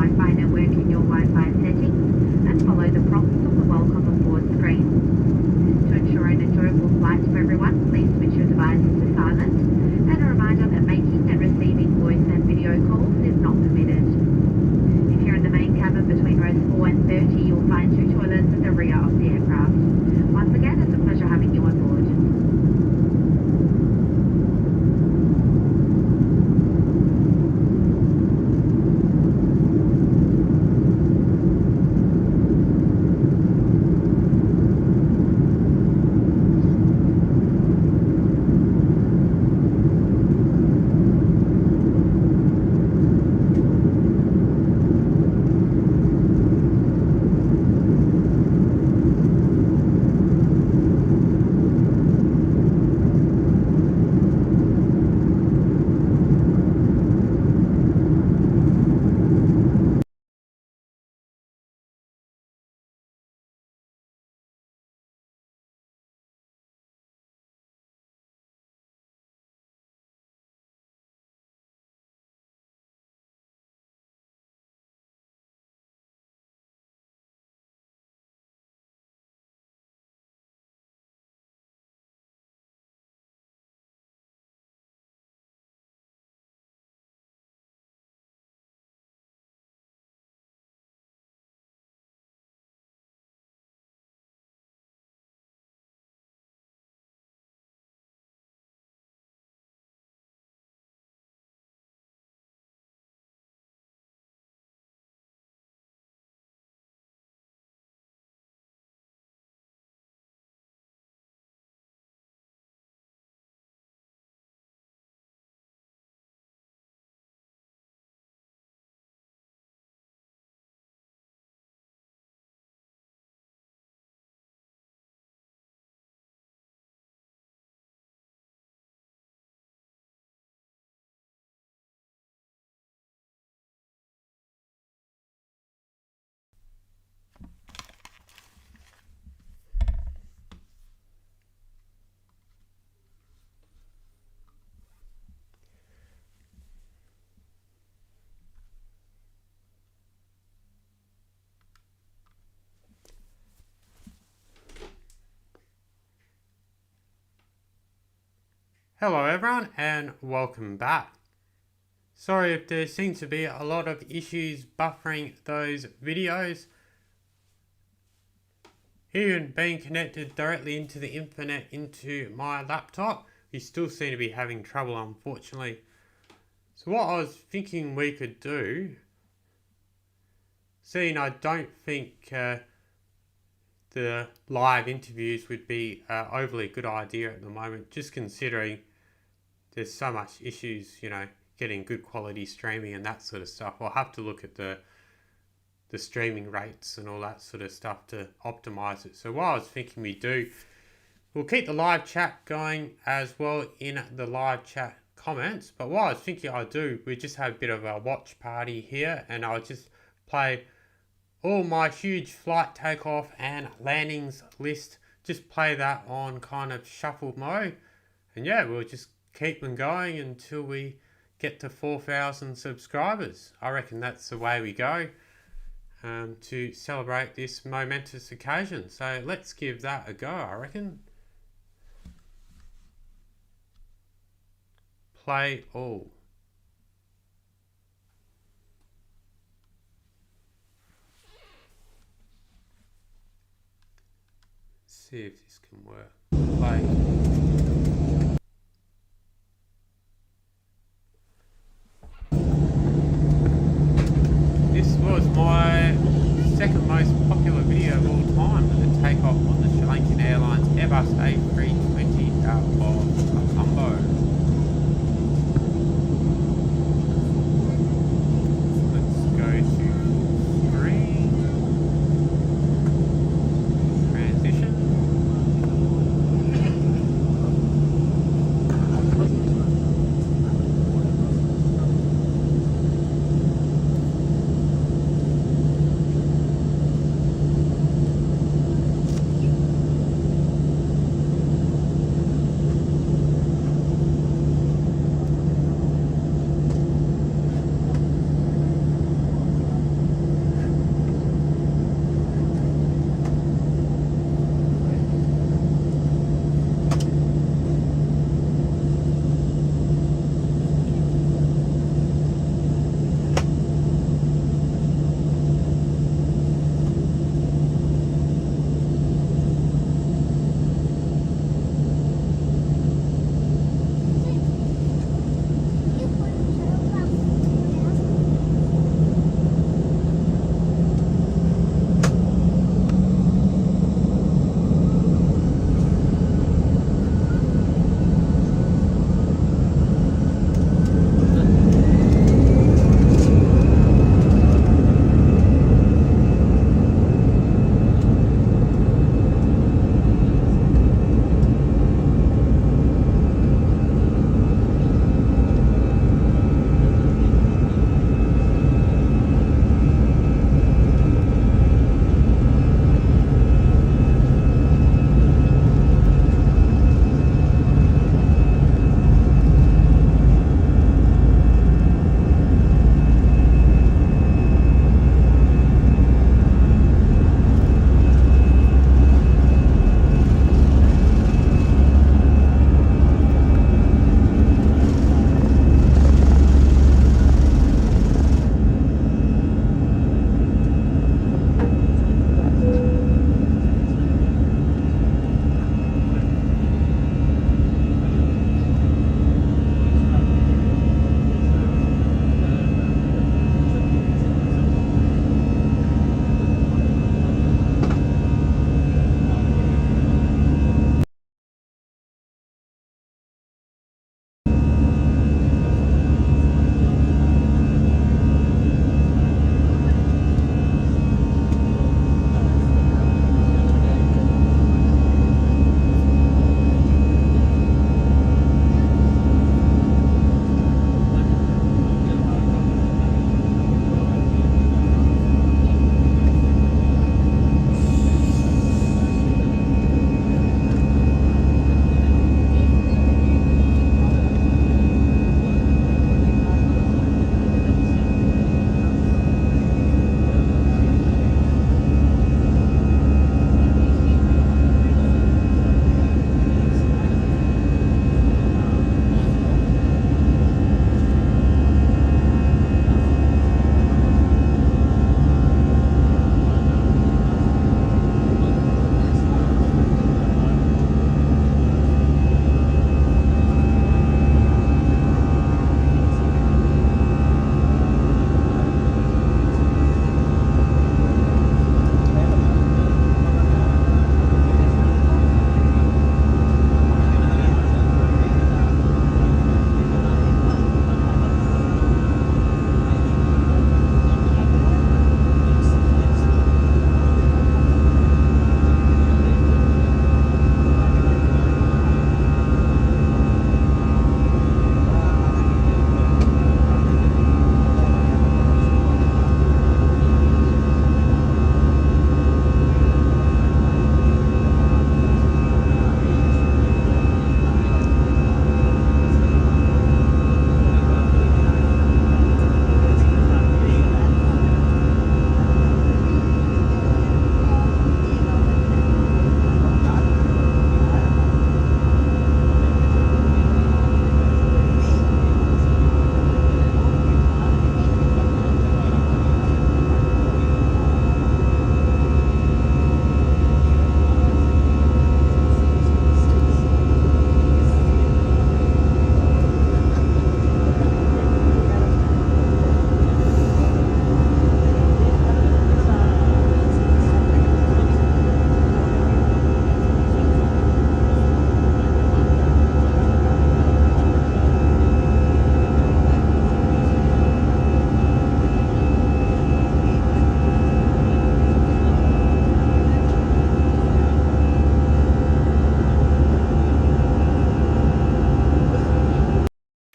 Wi-Fi network in your Wi-Fi settings and follow the prompts on the welcome aboard screen. To ensure an enjoyable flight for everyone, please switch your devices to silent, and a reminder that making and receiving voice and video calls is not permitted. If you're in the main cabin between rows 4 and 30, you'll find 2 toilets at the rear of the aircraft. Once again, it's a pleasure having you on board. Hello everyone and welcome back. Sorry if there seems to be a lot of issues buffering those videos. Even being connected directly into the internet into my laptop, we still seem to be having trouble, unfortunately. So what I was thinking we could do, seeing I don't think the live interviews would be an overly good idea at the moment, just considering there's so much issues, getting good quality streaming and that sort of stuff. I'll have to look at the streaming rates and all that sort of stuff to optimize it. So what I was thinking we do, we'll keep the live chat going as well in the live chat comments. But what I was thinking I'd do, we just have a bit of a watch party here, and I'll just play all my huge flight takeoff and landings list, just play that on kind of shuffle mode. And yeah, we'll just keep them going until we get to 4,000 subscribers. I reckon that's the way we go to celebrate this momentous occasion. So let's give that a go, I reckon. Play all. See if this can work. Play. This was my second most popular video of all time, the takeoff on the Sri Lankan Airlines Airbus A320 out of Colombo. Let's go to screen. Transition.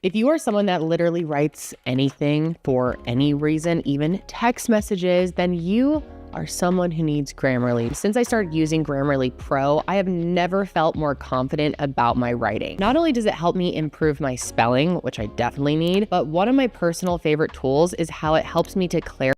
If you are someone that literally writes anything for any reason, even text messages, then you are someone who needs Grammarly. Since I started using Grammarly Pro, I have never felt more confident about my writing. Not only does it help me improve my spelling, which I definitely need, but one of my personal favorite tools is how it helps me to clarify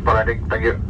for landing. Thank you.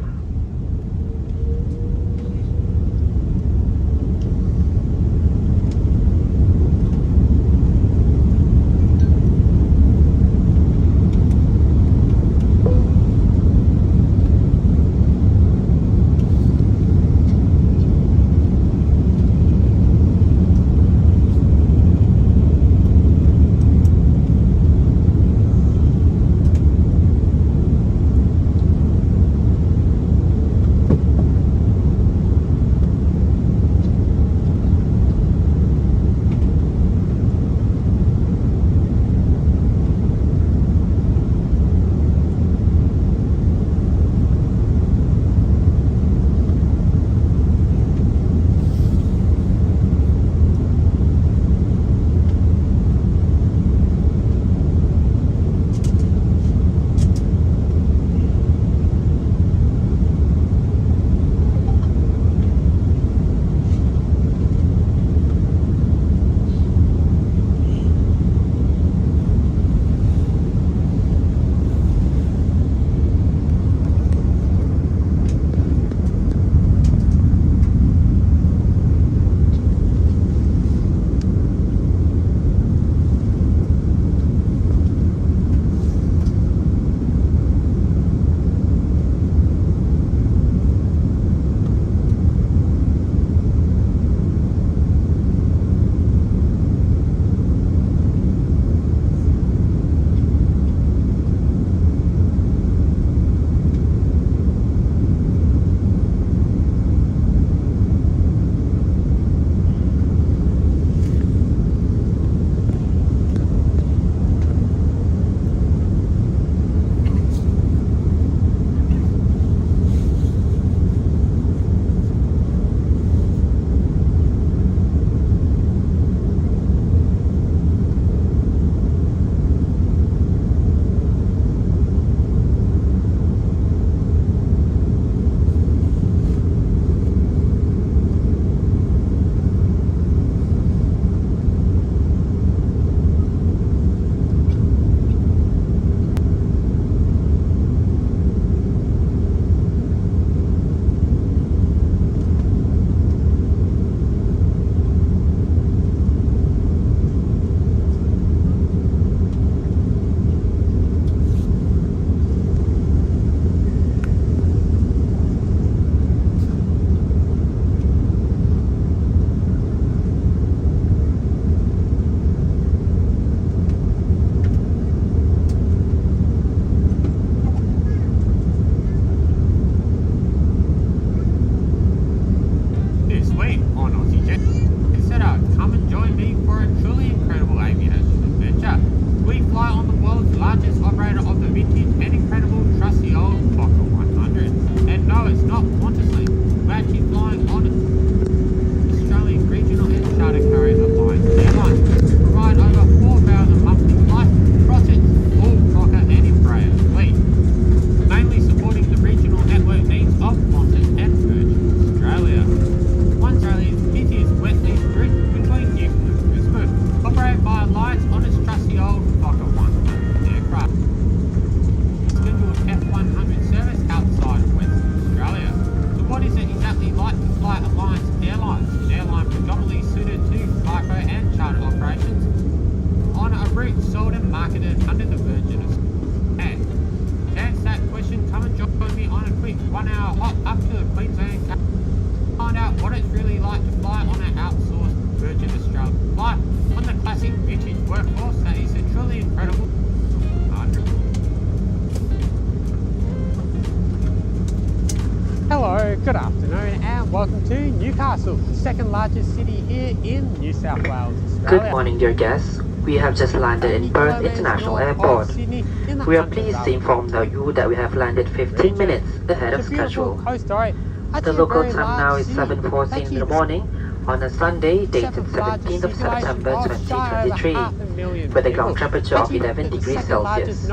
Good afternoon and welcome to Newcastle, the second largest city here in New South Wales, Australia. Good morning, dear guests. We have just landed in Perth International Airport. We are pleased to inform you that we have landed 15 minutes ahead of schedule. The local time now is 7:14 in the morning on a Sunday dated 17th of September 2023 with a ground temperature of 11 degrees Celsius.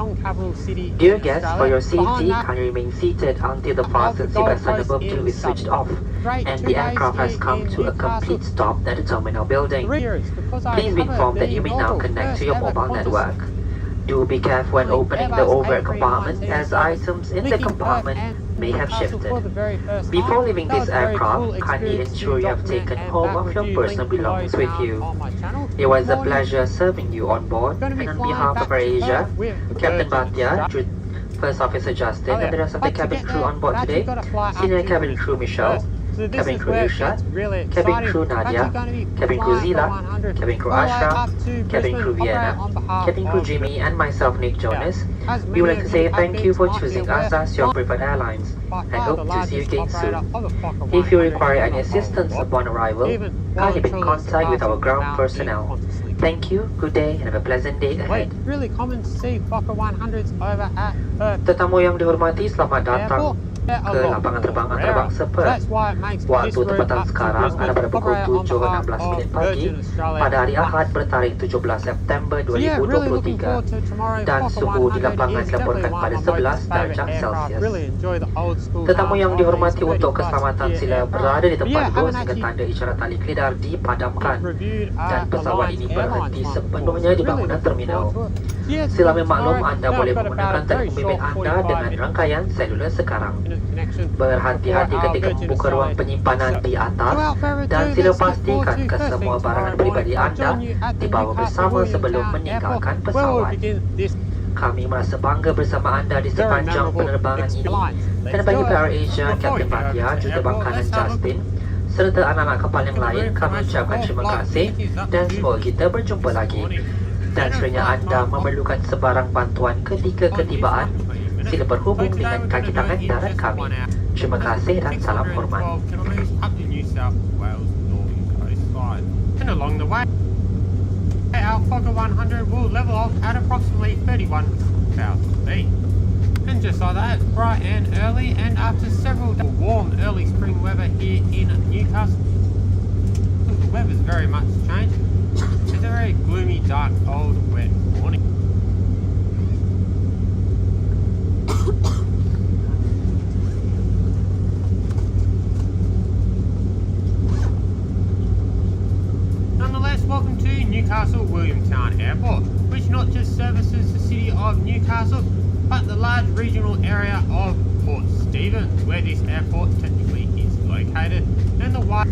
Dear guests, for your safety, kindly remain seated until the fasten seatbelt sign above you is switched off and the aircraft has come to a complete stop at the terminal building. Please be informed that you may now connect to your mobile network. Do be careful when opening the overhead compartment as items in the compartment may have shifted. Before leaving this aircraft, kindly ensure you have taken all of your personal belongings with you. It was a pleasure serving you on board, and on behalf of AirAsia, Captain Bhatia, First Officer Justin, and the rest of the cabin crew on board today, Senior Cabin Crew Michelle, Cabin Crew Irshad, Cabin Crew Nadia, Cabin Crew Zila, Cabin Crew Ashraf, Cabin Crew Vienna, Cabin Crew Jimmy, and myself Nick Jonas, we would like to say thank you for choosing us as your preferred airlines, and hope to see you again soon. If you require any assistance upon arrival, kindly be in contact with our ground personnel. Thank you, good day, and have a pleasant day ahead. Really common to see Fokker 100s over at Perth. Tetamu yang dihormati, selamat datang ke lapangan terbang antarabangsa Perth. Waktu tempatan sekarang ada pada pukul 7.16 minit pagi pada hari Ahad bertarikh 17 September 2023 dan suhu di lapangan dilaporkan pada 11 darjah Celsius. Tetamu yang dihormati, untuk keselamatan sila berada di tempat duduk sehingga tanda isyarat tali kelidar dipadamkan dan pesawat ini berhenti sepenuhnya di bangunan terminal. Sila memaklum anda boleh menggunakan telefon bimbit anda dengan rangkaian seluler sekarang. Berhati-hati ketika membuka ruang penyimpanan di atas dan sila pastikan kesemua barangan pribadi anda dibawa bersama sebelum meninggalkan pesawat. Kami merasa bangga bersama anda di sepanjang penerbangan ini, dan bagi AirAsia, Captain Bhatia, Jutabangkanan Justin serta anak-anak kapal yang lain, kami ucapkan terima kasih dan semoga kita berjumpa lagi. Dan sekiranya anda memerlukan sebarang bantuan ketika ketibaan, sila berhubung dengan kaki tangan darat kami. Terima kasih dan salam hormat. And along the way, our Fokker 100 will level off at approximately 31,000 feet. And just like that, bright and early, and after several days of warm early spring weather here in Newcastle, the weather's very much changed. It's a very gloomy, dark, cold, wet morning. Nonetheless, welcome to Newcastle Williamstown Airport, which not just services the city of Newcastle, but the large regional area of Port Stephens, where this airport technically is located, and the wide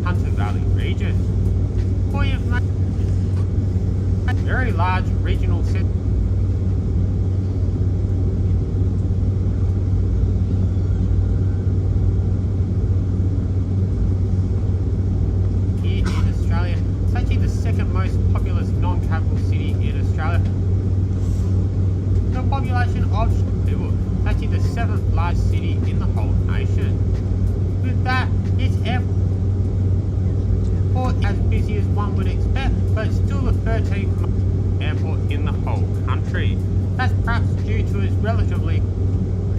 Hunter Valley region. For your very large regional center here in Australia. It's actually the second most populous non-capital city in Australia. The population of people. It's actually the seventh largest city in the whole nation. With that, its airport as busy as one would expect, but it's still the 13th airport in the whole country. That's perhaps due to its relatively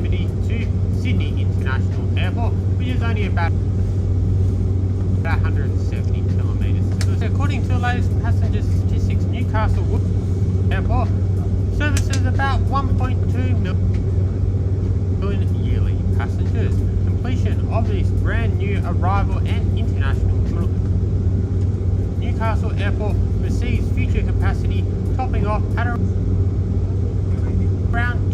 proximity to Sydney International Airport, which is only about 170 kilometres. According to the latest passenger statistics, Newcastle Airport services about 1.2 million yearly passengers. Completion of this brand new arrival and international Newcastle Airport receives future capacity topping off at around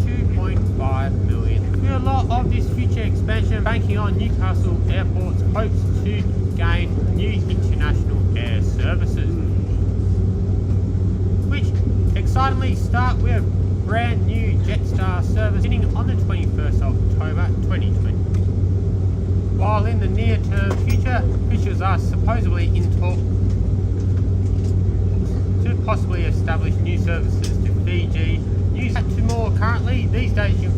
2.5 million. With a lot of this future expansion banking on Newcastle Airport's hopes to gain new international air services, which excitingly start with a brand new JetStar service beginning on the 21st of October 2020. While in the near term future, officials are supposedly in talk to possibly establish new services to Fiji, New Timor. Currently, these days you